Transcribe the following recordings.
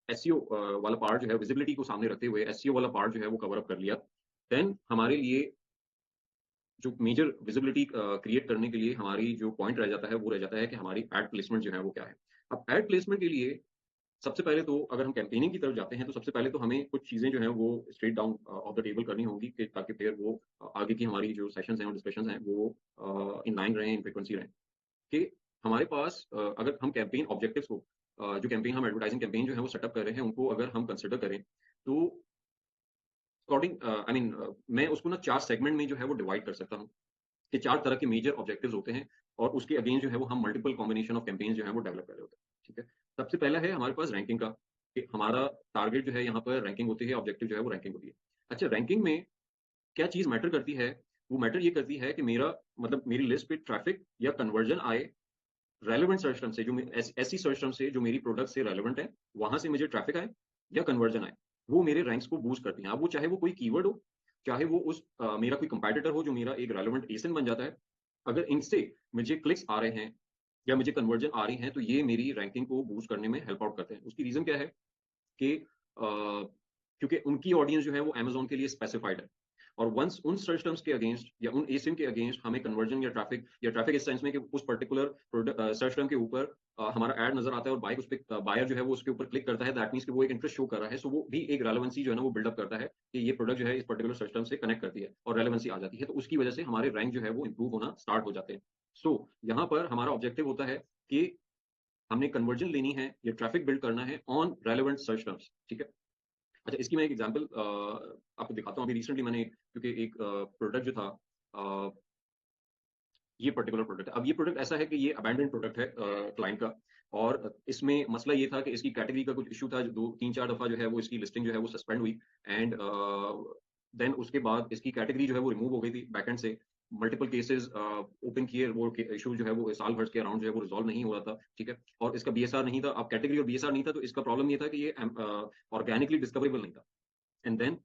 SEO वाला part जो है विजिबिलिटी को सामने रखते हुए एसईओ वाला पार्ट जो है वो कवर अप कर लिया, देन हमारे लिए जो मेजर विजिबिलिटी क्रिएट करने के लिए हमारी जो पॉइंट रह जाता है, वो रह जाता है कि हमारी एड प्लेसमेंट जो है वो क्या है। अब एड प्लेसमेंट के लिए सबसे पहले तो अगर हम कैंपेनिंग की तरफ जाते हैं, तो सबसे पहले तो हमें कुछ चीज़ें जो हैं वो straight down of the table करनी होंगी कि ताकि फिर वो आगे की हमारी जो सेशंस हैं और डिस्कशंस हैं वो इन लाइन रहें, इन फ्रीक्वेंसी रहें। कि हमारे पास अगर हम कैंपेन ऑब्जेक्टिव्स को जो कैंपेन हम एडवर्टाइजिंग कैंपेन जो है वो सेटअप कर रहे हैं, उनको अगर हम कंसिडर करें, तो अकॉर्डिंग आई मीन मैं उसको ना 4 सेगमेंट में जो है वो डिवाइड कर सकता हूँ। कि 4 तरह के मेजर ऑब्जेक्टिव्स होते हैं और उसके अगेंस्ट जो है वो हम मल्टीपल कॉम्बिनेशन ऑफ कैंपेन्स जो है वो डेवलप कर रहे होते हैं, ठीक है? सबसे पहला है हमारे पास रैंकिंग का, कि हमारा टारगेट जो है यहाँ पर रैंकिंग होती है, ऑब्जेक्टिव जो है वो रैंकिंग होती है। अच्छा रैंकिंग में क्या चीज़ मैटर करती है? वो मैटर ये करती है कि मेरा मतलब मेरी लिस्ट पे ट्रैफिक या कन्वर्जन आए रेलेवेंट सर्च टर्म से जो ऐसी सर्च टर्म से जो मेरी प्रोडक्ट से रेलेवेंट है, वहाँ से मुझे ट्रैफिक आए या कन्वर्जन आए। वो मेरे रैंक्स को बूस्ट करती हैं। अब वो चाहे वो कोई कीवर्ड हो, चाहे वो मेरा कोई कंपेटिटर हो जो मेरा एक रेलेवेंट एसिन बन जाता है। अगर इनसे मुझे क्लिक्स आ रहे हैं या मुझे कन्वर्जन आ रही हैं, तो ये मेरी रैंकिंग को बूस्ट करने में हेल्प आउट करते हैं। उसकी रीज़न क्या है कि क्योंकि उनकी ऑडियंस जो है वो अमेज़न के लिए स्पेसिफाइड है। और वंस उन सर्च टर्म्स के अगेंस्ट या उन एसिम के अगेंस्ट हमें कन्वर्जन या ट्रैफिक इस सेंस में कि उस पर्टिकुलर सर्च टर्म के ऊपर हमारा ऐड नज़र आता है और बाइक उस पे बायर जो है वो उसके ऊपर क्लिक करता है, दैट मीन्स कि वो एक इंटरेस्ट शो कर रहा है। सो वो भी एक रेलेवेंसी जो है ना वो बिल्डअप करता है कि ये प्रोडक्ट जो है इस पर्टिकुलर सिस्टम से कनेक्ट करती है और रेलेवेंसी आ जाती है। तो उसकी वजह से हमारे रैंक जो है वो इंप्रूव होना स्टार्ट हो जाते हैं। सो यहाँ पर हमारा ऑब्जेक्टिव होता है कि हमने कन्वर्जन लेनी है या ट्रैफिक बिल्ड करना है ऑन रेलेवेंट सर्च टर्म्स, ठीक है? अच्छा इसकी मैं एक एग्जांपल आपको दिखाता हूँ। अभी रिसेंटली मैंने क्योंकि एक प्रोडक्ट जो था अ, ये पर्टिकुलर प्रोडक्ट है। अब ये प्रोडक्ट ऐसा है कि ये अबैंडन्ड प्रोडक्ट है क्लाइंट का और इसमें मसला ये था कि इसकी कैटेगरी का कुछ इश्यू था, जो 2-3-4 दफ़ा जो है वो इसकी लिस्टिंग जो है वो सस्पेंड हुई एंड देन उसके बाद इसकी कैटेगरी जो है वो रिमूव हो गई थी बैकएंड से। मल्टीपल केसेस ओपन किए, वो इश्यू जो है वो साल भर के अराउंड जो है वो रिज़ॉल्व नहीं हो रहा था, ठीक है? और इसका बीएसआर नहीं था। अब कैटेगरी और बीएसआर नहीं था, तो इसका प्रॉब्लम ये था कि ये ऑर्गेनिकली डिस्कवरेबल नहीं था। एंड देन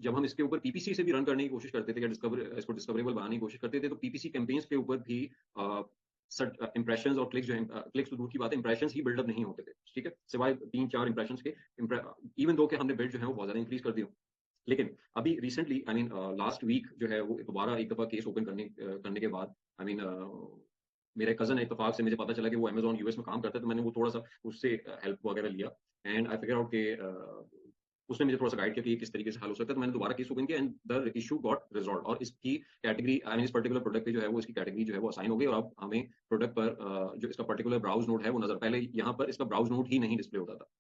जब हम इसके ऊपर पीपीसी से भी रन करने की कोशिश करते थे, या इसको डिस्कवरेबल बनाने की कोशिश करते थे, तो पीपीसी कैंपेन्स के ऊपर भी इंप्रेशंस और क्लिक्स जो है क्लिक्स तो दूर की बात है, इंप्रेशंस ही बिल्डअप नहीं होते थे, ठीक है? सिवाय 3-4 इंप्रेशंस के इवन दो कि हमने बिल्ड जो है वो बहुत ज़्यादा इंक्रीज़ कर दी हो। लेकिन अभी recently I mean last week जो है वो दोबारा एक दफ़ा केस ओपन करने के बाद आई मीन मेरे कज़न इत्तेफ़ाक से मुझे पता चला कि वो अमेज़न यूएस में काम करता है, तो मैंने वो थोड़ा-सा उससे हेल्प वगैरह लिया एंड आई फिगर आउट कि उसने मुझे थोड़ा-सा गाइड किया कि ये किस तरीके से हल हो सकता है, तो मैंने दोबारा केस ओपन किया एंड द इश्यू गॉट रिज़ॉल्व्ड और इसकी कैटेगरी आई मीन इस पर्टिकुलर प्रोडक्ट पे जो है वो इसकी कैटेगरी जो है वो असाइन हो गई और अब हमें प्रोडक्ट पर जो इसका पर्टिकुलर ब्राउज़ नोड है वो नज़र पहले यहाँ पर इसका ब्राउज़ नोड ही नहीं डिस्प्ले होता था।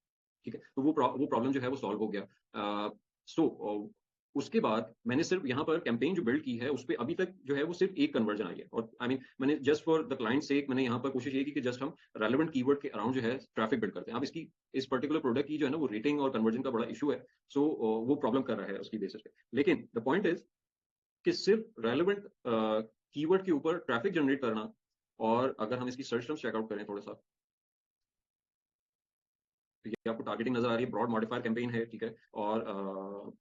ठीक है? तो वो प्रॉब्लम जो है वो सॉल्व हो गया। सो उसके बाद मैंने सिर्फ़ यहाँ पर कैम्पेन जो बिल्ड की है, उसपे अभी तक जो है वो सिर्फ़ एक कन्वर्जन आई है और आई मीन मैंने जस्ट फॉर द क्लाइंट सेक मैंने यहाँ पर कोशिश ये की कि जस्ट हम रेलेवेंट कीवर्ड के अराउंड जो है ट्रैफिक बिल्ड करते हैं। अब इसकी इस पर्टिकुलर प्रोडक्ट की जो है ना वो रेटिंग और कन्वर्जन का बड़ा इश्यू है। सो वो प्रॉब्लम कर रहा है उसकी बेसिस पे। लेकिन द पॉइंट इज़ कि सिर्फ़ रेलेवेंट कीवर्ड के ऊपर ट्रैफिक जनरेट करना और अगर हम इसकी सर्च टर्म्स चेक आउट करें थोड़ा-सा, तो ये आपको टारगेटिंग नज़र आ रही है, ब्रॉड मॉडिफायर कैंपेन है, ठीक है? और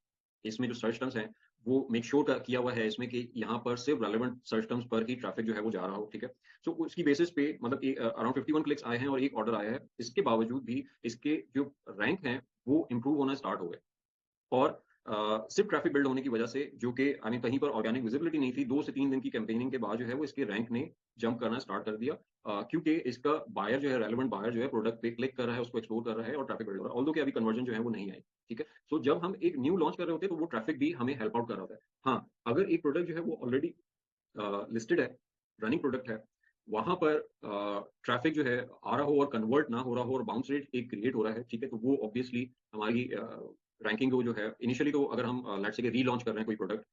इसमें जो सर्च टर्म्स हैं, वो मेक श्योर किया हुआ है इसमें कि यहाँ पर सिर्फ रेलेवेंट सर्च टर्म्स पर ही ट्रैफिक जो है वो जा रहा हो, ठीक है? सो उसकी बेसिस पे मतलब अराउंड 51 क्लिक्स आए हैं और 1 ऑर्डर आया है। इसके बावजूद भी इसके जो रैंक हैं, वो इम्प्रूव होना स्टार्ट हो गए। और सिर्फ ट्रैफिक बिल्ड होने की वजह से जो कि आई मीन कहीं पर ऑर्गेनिक विजिबिलिटी नहीं थी, 2 से 3 दिन की कैंपेनिंग के बाद जो है वो इसके रैंक ने जंप करना स्टार्ट कर दिया क्योंकि इसका बायर जो है रेलेवेंट बायर जो है प्रोडक्ट पे क्लिक कर रहा है, उसको एक्सप्लोर कर रहा है और ट्रैफिक बिल्ड हो रहा है। ऑल्दो कि अभी कन्वर्जन जो है वो नहीं आई, ठीक है? सो जब हम एक न्यू लॉन्च कर रहे होते हैं तो वो ट्रैफिक भी हमें हेल्प आउट कर रहा होता है। हाँ, अगर एक प्रोडक्ट जो है वो ऑलरेडी लिस्टेड है, रनिंग प्रोडक्ट है, वहाँ पर ट्रैफिक जो है आ रहा हो और कन्वर्ट ना हो रहा हो और बाउंस रेट एक क्रिएट हो रहा है, ठीक है? तो वो ऑब्वियसली हमारी रैंकिंग को जो है इनिशियली तो अगर हम लेट्स से कि रीलॉन्च कर रहे हैं कोई प्रोडक्ट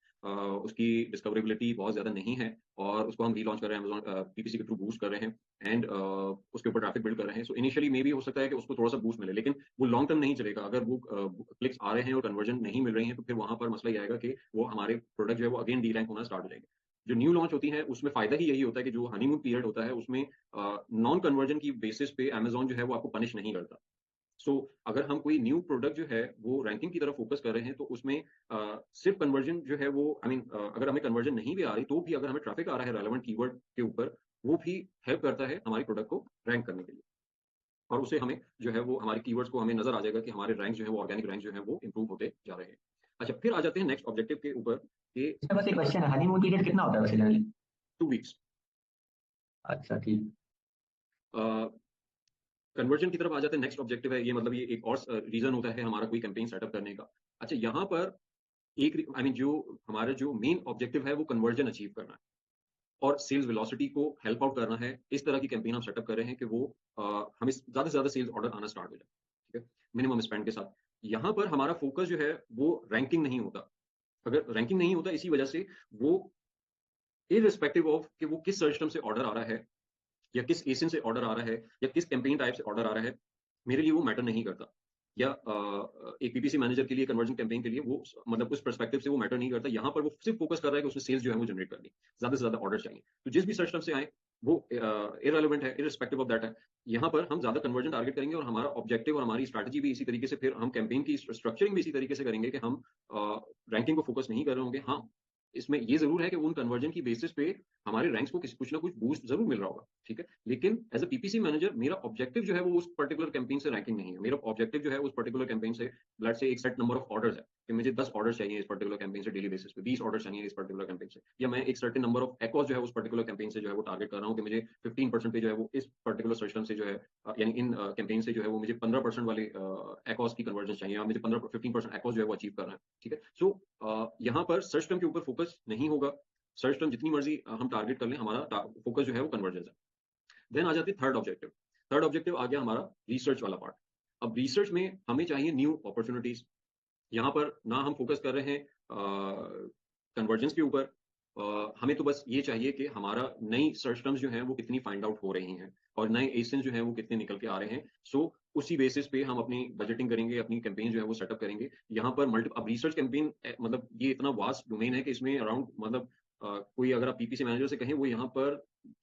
उसकी डिस्कवरेबिलिटी बहुत ज़्यादा नहीं है और उसको हम रीलॉन्च कर रहे हैं अमेज़न पीपीसी के थ्रू बूस्ट कर रहे हैं एंड उसके ऊपर ट्रैफिक बिल्ड कर रहे हैं। सो इनिशियली मे बी हो सकता है कि उसको थोड़ा-सा बूस्ट मिले, लेकिन वो लॉन्ग टर्म नहीं चलेगा। अगर वो क्लिक्स आ रहे हैं और कन्वर्जन नहीं मिल रही हैं, तो फिर वहाँ पर मसला ये आएगा कि वो हमारे प्रोडक्ट जो है वो अगेन डी-रैंक होना स्टार्ट हो जाएँगे। जो न्यू लॉन्च होती हैं, उसमें फ़ायदा ही यही होता है कि जो हनीमून पीरियड होता है, उसमें नॉन कन्वर्जन की बेसिस पे अमेज़न जो है वो आपको पनिश नहीं करता। सो अगर हम कोई न्यू प्रोडक्ट जो है वो रैंकिंग की तरफ फ़ोकस कर रहे हैं, तो उसमें सिर्फ़ कन्वर्जन जो है वो आई मीन अगर हमें कन्वर्जन नहीं भी आ रही, तो भी अगर हमें ट्रैफ़िक आ रहा है रेलेवेंट कीवर्ड के ऊपर, वो भी हेल्प करता है हमारी प्रोडक्ट को रैंक करने के लिए। और उससे हमें जो है वो हमारे कीवर्ड्स को हमें नज़र आ जाएगा कि हमारे रैंक जो है वो ऑर्गेनिक रैंक जो है वो इम्प्रूव होते जा रहे हैं। अच्छा, फिर आ जाते हैं नेक्स्ट ऑब्जेक्टिव के ऊपर कि इसमें बस एक क्वेश्चन है, हनीमून पीरियड कितना होता है वैसे जनरली? 2 वीक्स। अच्छा ठीक। अ, कन्वर्जन की तरफ आ जाते हैं, नेक्स्ट ऑब्जेक्टिव है ये, मतलब ये एक और रीज़न होता है हमारा कोई कैंपेन सेटअप करने का। अच्छा, यहाँ पर एक आई मीन जो हमारा जो मेन ऑब्जेक्टिव है वो कन्वर्जन अचीव करना है और सेल्स वेलोसिटी को हेल्प आउट करना है। इस तरह की कैंपेन हम सेटअप कर रहे हैं कि वो हमें ज़्यादा से ज़्यादा सेल्स ऑर्डर आना स्टार्ट हो जाए, ठीक है? मिनिमम स्पेंड के साथ। यहाँ पर हमारा फ़ोकस जो है वो रैंकिंग नहीं होता। अगर रैंकिंग नहीं होता इसी वजह से वो इर्रिस्पेक्टिव ऑफ कि वो किस सर्च टर्म से ऑर्डर आ रहा है या किस एसिन से ऑर्डर आ रहा है या किस कैंपेन टाइप से ऑर्डर आ रहा है, मेरे लिए वो मैटर नहीं करता। या एक पीपीसी मैनेजर के लिए कन्वर्जन कैंपेन के लिए वो मतलब उस पर्सपेक्टिव से वो मैटर नहीं करता। यहाँ पर वो सिर्फ फोकस कर रहा है कि उसने सेल्स जो है वो जनरेट करनी, ज़्यादा से ज़्यादा ऑर्डर चाहिए। तो जिस भी सिस्टम से आए वो इर्रेलेवेंट है, इर्रिस्पेक्टिव ऑफ दैट है। यहाँ पर हम ज़्यादा कन्वर्जन टारगेट करेंगे और हमारा ऑब्जेक्टिव और हमारी स्ट्रैटेजी भी इसी तरीके से, फिर हम कैंपेन की स्ट्रक्चरिंग भी इसी तरीके से करेंगे कि हम रैंकिंग को फोकस नहीं कर रहे होंगे। हाँ, इसमें ये ज़रूर है कि उन कन्वर्जन की बेसिस पे हमारे रैंक्स को किसी कुछ ना कुछ बूस्ट ज़रूर मिल रहा होगा, ठीक है? लेकिन एज़ अ पीपीसी मैनेजर मेरा ऑब्जेक्टिव जो है वो उस पर्टिकुलर कैंपेन से रैंकिंग नहीं है। मेरा ऑब्जेक्टिव जो है उस पर्टिकुलर कैंपेन से लेट्स से एक सेट नंबर ऑफ ऑर्डर्स है कि मुझे 10 ऑर्डर्स चाहिए इस पर्टिकुलर कैंपेन से डेली बेसिस पे, 20 ऑर्डर्स चाहिए इस पर्टिकुलर कैंपेन से, या मैं एक सर्टेन नंबर ऑफ एक्वास जो है उस पर्टिकुलर कैंपेन से जो है वो टारगेट कर रहा हूँ कि मुझे 15% पे जो है वो इस पर्टिकुलर सिस्टम से जो है यानी इन कैंपेन से जो है वो मुझे 15% वाले एक्वास की कन्वर्जन चाहिए, या मुझे 15% एक्वास जो है वो अचीव करना है, ठीक है? सो यहाँ पर सर्च टर्म के ऊपर फोकस नहीं होगा। सर्च टर्म जितनी मर्ज़ी हम टारगेट कर लें, हमारा फोकस जो है वो कन्वर्जन है। देन आ जाती है थर्ड ऑब्जेक्टिव। थर्ड ऑब्जेक्टिव आ गया हमारा रिसर्च वाला पार्ट। अब रिसर्च में हमें चाहिए न्यू अपॉर्च्युनिटीज़। यहाँ पर ना हम फोकस कर रहे हैं कन्वर्जेंस के ऊपर। हमें तो बस ये चाहिए कि हमारा नई सर्च टर्म्स जो हैं वो कितनी फाइंड आउट हो रही हैं और नए एसिन्स जो हैं वो कितने निकल के आ रहे हैं। सो उसी बेसिस पे हम अपनी बजटिंग करेंगे, अपनी कैंपेन जो है वो सेटअप करेंगे। यहाँ पर मल्टी अब रिसर्च कैंपेन मतलब ये इतना वास्ट डोमेन है कि इसमें अराउंड मतलब कोई अगर आप पीपीसी मैनेजर से कहें वो यहाँ पर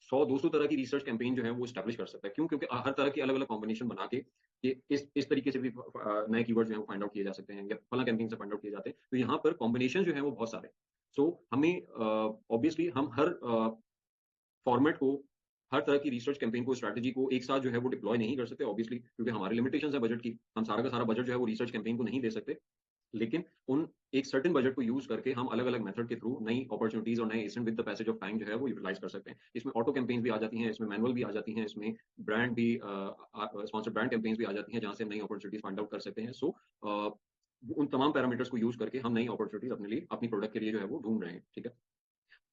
100-200 तरह की रिसर्च कैंपेन जो है वो एस्टेब्लिश कर सकता है। क्यों? क्योंकि हर तरह की अलग-अलग कॉम्बिनेशन बना के ये इस तरीके से भी नए कीवर्ड्स जो हैं वो फाइंड आउट किए जा सकते हैं या फलाँ कैंपेन से फाइंड आउट किए जाते हैं। तो यहाँ पर कॉम्बिनेशन जो है वो बहुत सारे हैं। सो हमें ऑब्वियसली हम हर फॉर्मेट को, हर तरह की रिसर्च कैंपेन को, स्ट्रैटेजी को एक साथ जो है वो डिप्लॉय नहीं कर सकते ऑब्वियसली, क्योंकि हमारी लिमिटेशंस है बजट की। हम सारा का सारा बजट जो है वो रिसर्च कैंपेन को नहीं दे सकते। लेकिन उन एक सर्टेन बजट को यूज़ करके हम अलग-अलग मेथड के थ्रू नई अपॉर्च्युनिटीज़ और नए ascent with the passage of time जो है वो यूटिलाइज़ कर सकते हैं। इसमें ऑटो कैंपेन्स भी आ जाती हैं, इसमें मैनुअल भी आ जाती हैं, इसमें ब्रांड भी स्पॉन्सर्ड ब्रांड कैंपेन्स भी आ जाती हैं, जहाँ से हम नई अपॉर्च्युनिटीज़ फाइंड आउट कर सकते हैं। सो उन तमाम पैरामीटर्स को यूज़ करके हम नई अपॉर्च्युनिटीज़ अपने लिए, अपनी प्रोडक्ट के लिए जो है वो ढूँढ रहे हैं, ठीक है?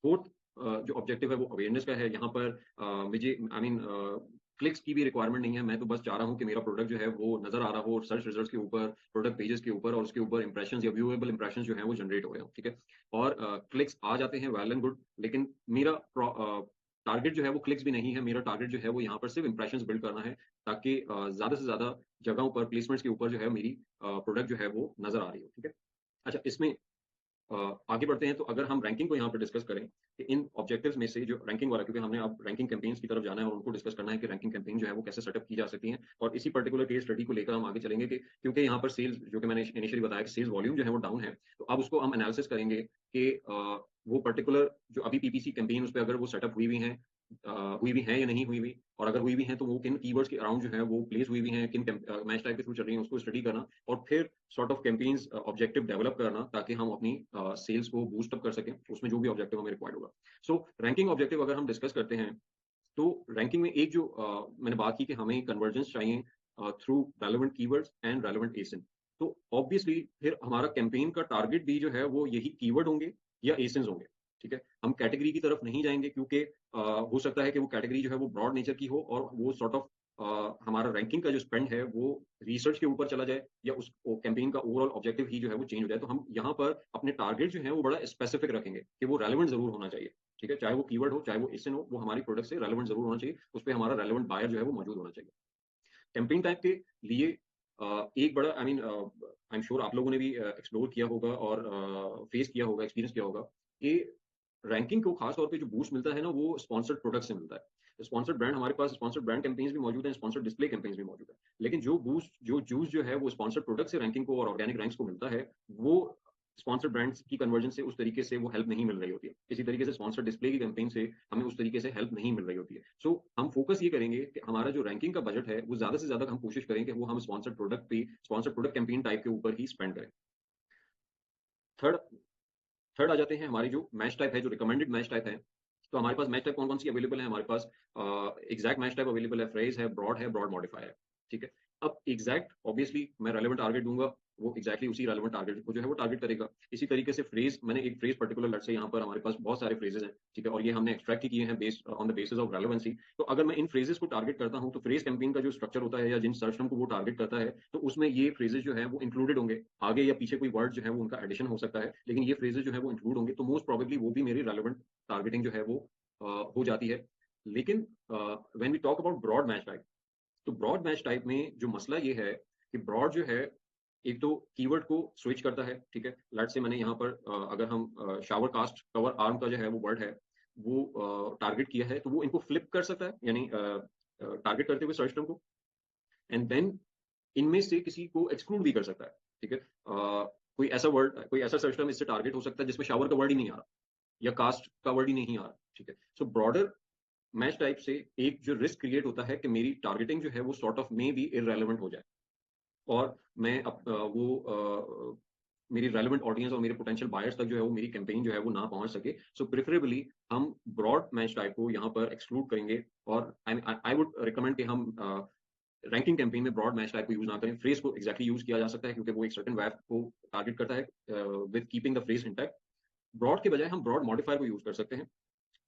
फोर्थ जो ऑब्जेक्टिव है वो अवेयरनेस का है। यहाँ पर मुझे आई मीन क्लिक्स की भी रिक्वायरमेंट नहीं है। मैं तो बस चाह रहा हूँ कि मेरा प्रोडक्ट जो है वो नज़र आ रहा हो सर्च रिजल्ट्स के ऊपर, प्रोडक्ट पेजेस के ऊपर, और उसके ऊपर इंप्रेशंस या व्यूएबल इंप्रेशंस जो हैं वो जनरेट हो गए हों, ठीक है? और क्लिक्स आ जाते हैं, वेल एंड गुड, लेकिन मेरा टारगेट जो है वो क्लिक्स भी नहीं है। मेरा टारगेट जो है वो यहाँ पर सिर्फ इंप्रेशंस बिल्ड करना है, ताकि ज़्यादा से ज़्यादा जगहों पर, प्लेसमेंट्स के ऊपर जो है मेरी प्रोडक्ट जो है वो नज़र आ रही हो, ठीक है? अच्छा, इसमें आगे बढ़ते हैं, तो अगर हम रैंकिंग को यहाँ पे डिस्कस करें कि इन ऑब्जेक्टिव्स में से जो रैंकिंग वाला, क्योंकि हमने अब रैंकिंग कैंपेन्स की तरफ जाना है और उनको डिस्कस करना है कि रैंकिंग कैंपेन जो है वो कैसे सेटअप की जा सकती हैं, और इसी पर्टिकुलर केस स्टडी को लेकर हम आगे चलेंगे कि क्योंकि यहाँ पर सेल्स, जो कि मैंने इनिशियली बताया कि सेल्स वॉल्यूम जो है वो डाउन है, तो अब उसको हम एनालिसिस करेंगे कि वो पर्टिकुलर जो अभी पीपीसी कैंपेन उस पे अगर वो सेटअप हुई भी हैं या नहीं हुई हुई, और अगर हुई भी हैं तो वो किन कीवर्ड्स के अराउंड जो है वो प्लेस हुई भी हैं, किन मैच टाइप के थ्रू चल रही हैं, उसको स्टडी करना, और फिर sort of campaigns objective develop करना, ताकि हम अपनी सेल्स को बूस्ट अप कर सकें, उसमें जो भी ऑब्जेक्टिव हमें रिक्वायर्ड होगा। सो रैंकिंग ऑब्जेक्टिव अगर हम डिस्कस करते हैं, तो रैंकिंग में एक जो मैंने बात की कि हमें कन्वर्जेंस चाहिए through relevant keywords and relevant ASIN. तो ऑब्वियसली फिर हमारा कैंपेन का टारगेट भी जो है वो यही कीवर्ड होंगे या एसिन्स होंगे, ठीक है? हम कैटेगरी की तरफ नहीं जाएँगे, क्योंकि हो सकता है कि वो कैटेगरी जो है वो ब्रॉड नेचर की हो और वो सॉर्ट ऑफ हमारा रैंकिंग का जो स्पेंड है वो रिसर्च के ऊपर चला जाए, या उस कैंपेन का ओवरऑल ऑब्जेक्टिव ही जो है वो चेंज हो जाए। तो हम यहाँ पर अपने टारगेट जो है वो बड़ा स्पेसिफिक रखेंगे कि वो रेलेवेंट ज़रूर होना चाहिए, ठीक है? चाहे वो कीवर्ड हो, चाहे वो एसिन हो, वो हमारी प्रोडक्ट से रेलेवेंट ज़रूर होना चाहिए। उसपे हमारा रेलेवेंट बायर जो है वो मौजूद होना चाहिए। कैंपेन टाइप के लिए एक बड़ा I mean I am sure आप लोगों ने भी एक्सप्लोर किया होगा और फेस किया होगा, एक्सपीरियंस किया होगा कि रैंकिंग को खास तौर पे जो बूस्ट मिलता है ना, वो स्पॉन्सर्ड प्रोडक्ट से मिलता है। स्पॉन्सर्ड ब्रांड, हमारे पास स्पॉन्सर्ड ब्रांड कैंपेन्स भी मौजूद हैं, स्पॉन्सर्ड डिस्प्ले कैंपेन्स भी मौजूद हैं। लेकिन जो जूस जो है वो स्पॉन्सर्ड प्रोडक्ट से रैंकिंग को और ऑर्गेनिक रैंक्स को मिलता है, वो स्पॉन्सर्ड ब्रांड्स की कन्वर्जन से उस तरीके से वो हेल्प नहीं मिल रही होती है। इसी तरीके से स्पॉन्सर्ड डिस्प्ले की कैंपेन से हमें उस तरीके से हेल्प नहीं मिल रही होती है। सो हम फोकस ये करेंगे कि हमारा जो रैंकिंग का बजट है वो ज़्यादा से ज़्यादा हम कोशिश करें कि वो हम स्पॉन्सर्ड प्रोडक्ट कैंपेन टाइप के ऊपर ही स्पेंड करें। थर्ड थर्ड आ जाते हैं हमारी जो मैच टाइप है, जो रिकमेंडेड मैच टाइप है। तो हमारे पास मैच टाइप कौन-कौन सी अवेलेबल है? हमारे पास एग्जैक्ट मैच टाइप अवेलेबल है, फ्रेज है, ब्रॉड मॉडिफायर है, ठीक है? अब एग्जैक्ट ऑब्वियसली मैं रेलेवेंट टारगेट दूँगा, वो एग्जैक्टली उसी रेलेवेंट टारगेट को जो है वो टारगेट करेगा। इसी तरीके से फ्रेज, मैंने एक फ्रेज पर्टिकुलर लेट्स से यहाँ पर हमारे पास बहुत सारे फ्रेजेस हैं, ठीक है? और ये हमने एक्सट्रैक्ट ही किए हैं based on the basis of relevancy. तो अगर मैं इन फ्रेजेस को टारगेट करता हूँ, तो फ्रेज कैंपेन का जो स्ट्रक्चर होता है या जिन सर्च टर्म को वो टारगेट करता है, तो उसमें ये फ्रेजेस जो हैं वो इंक्लूडेड होंगे। आगे या पीछे कोई वर्ड जो है वो उनका एडिशन हो सकता है, लेकिन ये फ्रेजेस जो है वो इंक्लूड होंगे, तो मोस्ट प्रोबेबली वो भी मेरी रेलेवेंट टारगेटिंग जो है वो हो जाती है। लेकिन when we talk about broad match type, तो ब्रॉड मैच टाइप में जो मसला ये है कि ब्रॉड जो है, एक तो कीवर्ड को स्विच करता है, ठीक है? लेट्स से मैंने यहाँ पर अगर हम शावर कास्ट कवर आर्म का जो है वो वर्ड है, वो टारगेट किया है, तो वो इनको फ्लिप कर सकता है, यानी टारगेट करते हुए सर्च टर्म को, एंड देन इनमें से किसी को एक्सक्लूड भी कर सकता है, ठीक है? कोई ऐसा सर्च टर्म इससे टारगेट हो सकता है जिसमें शावर का वर्ड ही नहीं आ रहा या कास्ट का वर्ड ही नहीं आ रहा, ठीक है? सो ब्रॉडर मैच टाइप से एक जो रिस्क क्रिएट होता है कि मेरी टारगेटिंग जो है वो sort of may be irrelevant हो जाए, और मैं मेरी रेलेवेंट ऑडियंस और मेरे पोटेंशियल बायर्स तक जो है वो मेरी कैंपेन जो है वो ना पहुंच सके। सो प्रेफरेबली हम ब्रॉड मैच टाइप को यहाँ पर एक्सक्लूड करेंगे, और आई वुड रिकमेंड कि हम रैंकिंग कैंपेन में ब्रॉड मैच टाइप को यूज ना करें। फ्रेज को एग्जैक्टली यूज किया जा सकता है क्योंकि वो एक सर्टेन वेब को टारगेट करता है with keeping the phrase intact. Broad के बजाय हम ब्रॉड मॉडिफायर को यूज कर सकते हैं।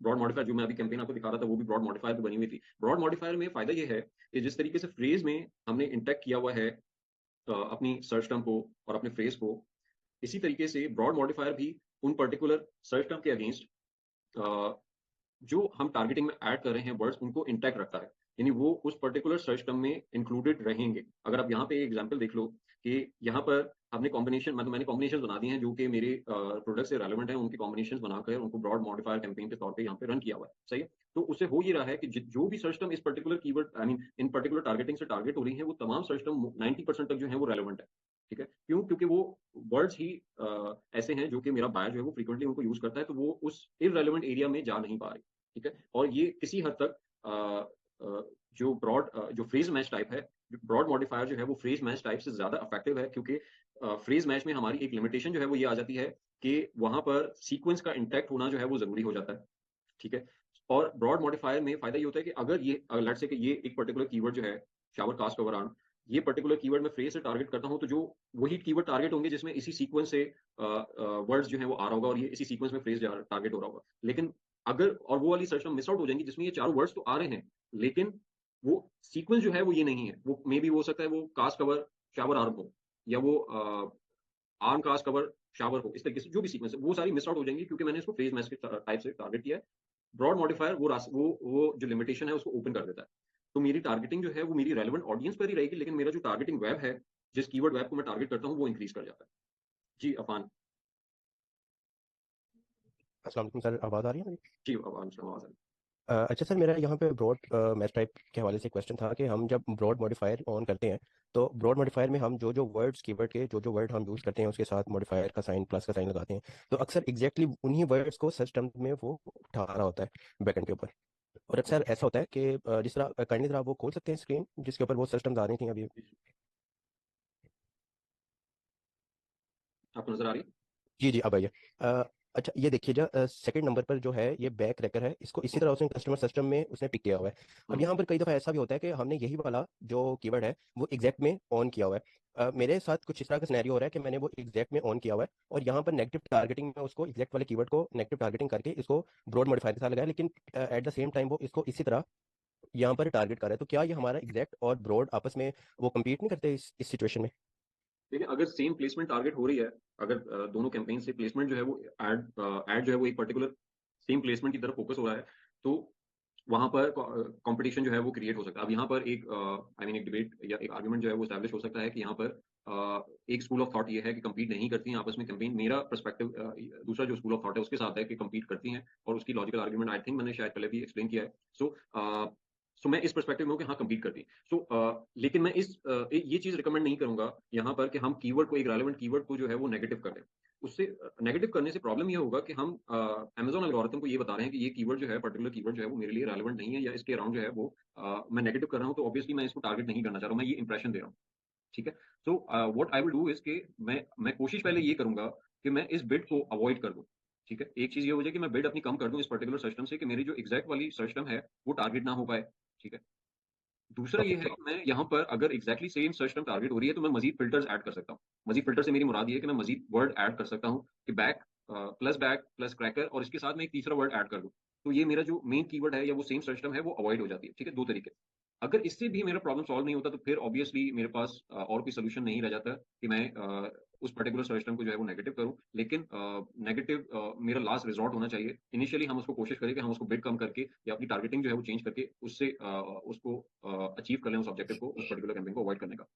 ब्रॉड मॉडिफायर जो मैं अभी कैंपेन आपको दिखा रहा था, वो भी ब्रॉड मॉडिफायर पे बनी हुई थी। ब्रॉड मॉडिफायर में फायदा ये है कि जिस तरीके से फ्रेज में हमने इंटैक्ट किया हुआ है अपनी सर्च टर्म को और अपने फ्रेज को, इसी तरीके से ब्रॉड मॉडिफायर भी उन पर्टिकुलर सर्च टर्म के अगेंस्ट जो हम टारगेटिंग में ऐड कर रहे हैं वर्ड्स, उनको इंटैक्ट रखता है, यानी वो उस पर्टिकुलर सर्च टर्म में इंक्लूडेड रहेंगे। अगर आप यहाँ पे एग्जांपल देख लो कि यहाँ पर हमने कॉम्बिनेशन, मतलब मैंने कॉम्बिनेशन बना दिए हैं जो कि मेरे प्रोडक्ट से रेलेवेंट है, उनके कॉम्बिनेशन बनाकर उनको ब्रॉड मॉडिफायर कैंपेन के तौर पे यहाँ पे रन किया हुआ है, सही है? तो उससे हो ये रहा है कि जो भी सर्च टर्म इस particular keyword, I mean in particular targeting से टारगेट हो रही है, वो तमाम सर्च टर्म 90% तक जो है वो रेलेवेंट है, ठीक है? क्यों? क्योंकि वो वर्ड्स ही ऐसे हैं जो कि मेरा बायर जो है वो फ्रीक्वेंटली उनको यूज करता है, तो वो उस इररेलेवेंट एरिया में जा नहीं पा रही, ठीक है? और ये किसी हद तक जो फ्रेज मैच टाइप है, ब्रॉड मॉडिफायर जो है वो फ्रेज मैच टाइप से ज्यादा इफेक्टिव है, क्योंकि फ्रेज मैच में हमारी एक लिमिटेशन जो है वो ये आ जाती है कि वहां पर सीक्वेंस का इंटैक्ट होना जो है वो जरूरी हो जाता है, ठीक है? और ब्रॉड मॉडिफायर में फायदा ये होता है कि अगर ये लेट्स से कि ये एक पर्टिकुलर कीवर्ड जो है, शावर कास्ट कवर आर्म, ये पर्टिकुलर कीवर्ड मैं फ्रेज से टारगेट करता हूं, तो जो वही कीवर्ड टारगेट होंगे जिसमें इसी सीक्वेंस से वर्ड्स जो है वो आ रहा होगा और ये इसी सीक्वेंस में फ्रेज टारगेट हो रहा होगा। लेकिन अगर और वो वाली सर्च टर्म मिस आउट हो जाएंगी जिसमें ये चारों वर्ड्स तो आ रहे हैं, लेकिन वो सीक्वेंस जो है वो ये नहीं है, वो मे बी हो सकता है वो कास्ट कवर शावर आर्म हो, या वो आर्म कास्ट कवर शावर हो, इस तरीके से जो भी सीक्वेंस है वो सारी मिस आउट हो जाएंगी क्योंकि मैंने इसको फ्रेज मैच के टाइप से टारगेट किया है। ब्रॉड मॉडिफायर वो जो लिमिटेशन है उसको ओपन कर देता है। तो मेरी टारगेटिंग जो है वो मेरी रेलेवेंट ऑडियंस पर ही रहेगी, लेकिन मेरा जो टारगेटिंग वेब है, जिस कीवर्ड वेब को मैं टारगेट करता हूँ, वो इंक्रीज कर जाता है। जी अफान। अस्सलाम वालेकुम सर, आवाज़ आ रही है मेरी? जी अफान सर, आवाज आ रही अच्छा सर, मेरा यहाँ पे ब्रॉड मैच टाइप के हवाले से क्वेश्चन था कि हम जब ब्रॉड मॉडिफायर ऑन करते हैं, तो ब्रॉड मॉडिफायर में हम जो जो वर्ड्स कीवर्ड के जो जो वर्ड हम यूज़ करते हैं उसके साथ मॉडिफायर का साइन, प्लस का साइन लगाते हैं, तो अक्सर एग्जैक्टली उन्हीं वर्ड्स को सर्च टर्म में वो उठा रहा होता है बैकएंड के ऊपर। और अक्सर ऐसा होता है कि जिस तरह काइंडली तरह वो खोल सकते हैं स्क्रीन जिसके ऊपर वो सर्च टर्म्स आ रही थी अभी? है। आपको नजर आ रही है? जी जी, अब आइए। अच्छा, ये देखिए जो सेकंड नंबर पर जो है ये बैक रैकर है, इसको इसी तरह उसने कस्टमर सिस्टम में उसने पिक किया हुआ है। अब हम्म, यहाँ पर कई दफ़ा ऐसा भी होता है कि हमने यही वाला जो कीवर्ड है वो एग्जैक्ट में ऑन किया हुआ है। मेरे साथ कुछ इस तरह का सिनेरियो हो रहा है कि मैंने वो एग्जैक्ट में ऑन किया हुआ है और यहाँ पर नेगेटिव टारगेटिंग में उसको एग्जैक्ट वाले कीवर्ड को नेगेटिव टारगेटिंग करके इसको ब्रॉड मॉडिफायर के साथ लगाया, लेकिन एट द सेम टाइम वो इसको इसी तरह यहाँ पर टारगेट कर रहा है। तो क्या ये हमारा एग्जैक्ट और ब्रॉड आपस में वो कम्पीट नहीं करते इस सिचुएशन में? देखिए अगर सेम प्लेसमेंट टारगेट हो रही है, अगर दोनों कैंपेन से प्लेसमेंट जो है वो ऐड जो है वो एक पर्टिकुलर सेम प्लेसमेंट की तरफ फोकस हो रहा है, तो वहां पर कंपटीशन जो है वो क्रिएट हो सकता है। अब यहाँ पर एक आई मीन एक डिबेट या एक आर्गुमेंट जो है वो स्टैब्लिश हो सकता है कि यहाँ पर एक स्कूल ऑफ थॉट ये है कि compete नहीं करती हैं आपस में कैंपेन। मेरा पर्सपेक्टिव दूसरा जो स्कूल ऑफ थॉट है उसके साथ है कि compete करती हैं, और उसकी लॉजिकल आर्गुमेंट आई थिंक मैंने शायद पहले भी एक्सप्लेन किया है। सो सो मैं इस पर्सपेक्टिव में हूँ कि हाँ कम्पीट करती है। लेकिन मैं ये चीज़ रिकमेंड नहीं करूँगा यहाँ पर कि हम कीवर्ड को, एक रेलेवेंट कीवर्ड को जो है वो नेगेटिव कर दें। उससे नेगेटिव करने से प्रॉब्लम ये होगा कि हम अमेज़न एल्गोरिथम को ये बता रहे हैं कि ये कीवर्ड जो है, पर्टिकुलर कीवर्ड जो है वो मेरे लिए रेलेवेंट नहीं है, या इसके अराउंड जो है वो मैं नेगेटिव कर रहा हूँ, तो ऑब्वियसली मैं इसको टारगेट नहीं करना चाह रहा हूँ, मैं ये इंप्रेशन दे रहा हूँ। ठीक है? What I will do is कि मैं कोशिश पहले ये करूँगा कि मैं इस बिड को अवॉइड कर दूँ। ठीक है? एक चीज़ ये हो जाए कि मैं बिड अपनी कम कर दूँ इस पर्टिकुलर सर्च टर्म से, कि मेरी जो एग्ज़ैक्ट वाली सर्च टर्म है, वो टारगेट ना हो पाए। ठीक है? दूसरा ये ओके। है कि मैं यहाँ पर अगर exactly same search term target हो रही है, तो मैं मज़ीद फ़िल्टर्स ऐड कर सकता हूँ। मज़ीद फ़िल्टर से मेरी मुराद ये है कि मैं मज़ीद वर्ड ऐड कर सकता हूँ कि बैक प्लस क्रैकर, और इसके साथ मैं एक तीसरा वर्ड ऐड कर दूँ। तो ये मेरा जो मेन कीवर्ड है या वो सेम सर्च टर्म है, वो अवॉइड हो जाती है। ठीक है? 2 तरीके। अगर इससे भी मेरा प्रॉब्लम सॉल्व नहीं होता, तो फिर ऑब्वियसली मेरे पास और कोई सॉल्यूशन नहीं रह जाता कि मैं उस पर्टिकुलर सर्च टर्म को जो है वो नेगेटिव करूँ। लेकिन नेगेटिव मेरा लास्ट रिज़ॉर्ट होना चाहिए। इनिशियली हम उसको कोशिश करें कि हम उसको बिड कम करके या अपनी टारगेटिंग जो है वो चेंज करके उससे उसको अचीव कर लें, उस ऑब्जेक्टिव को, उस पर्टिकुलर कैंपेन को अवॉइड करने का।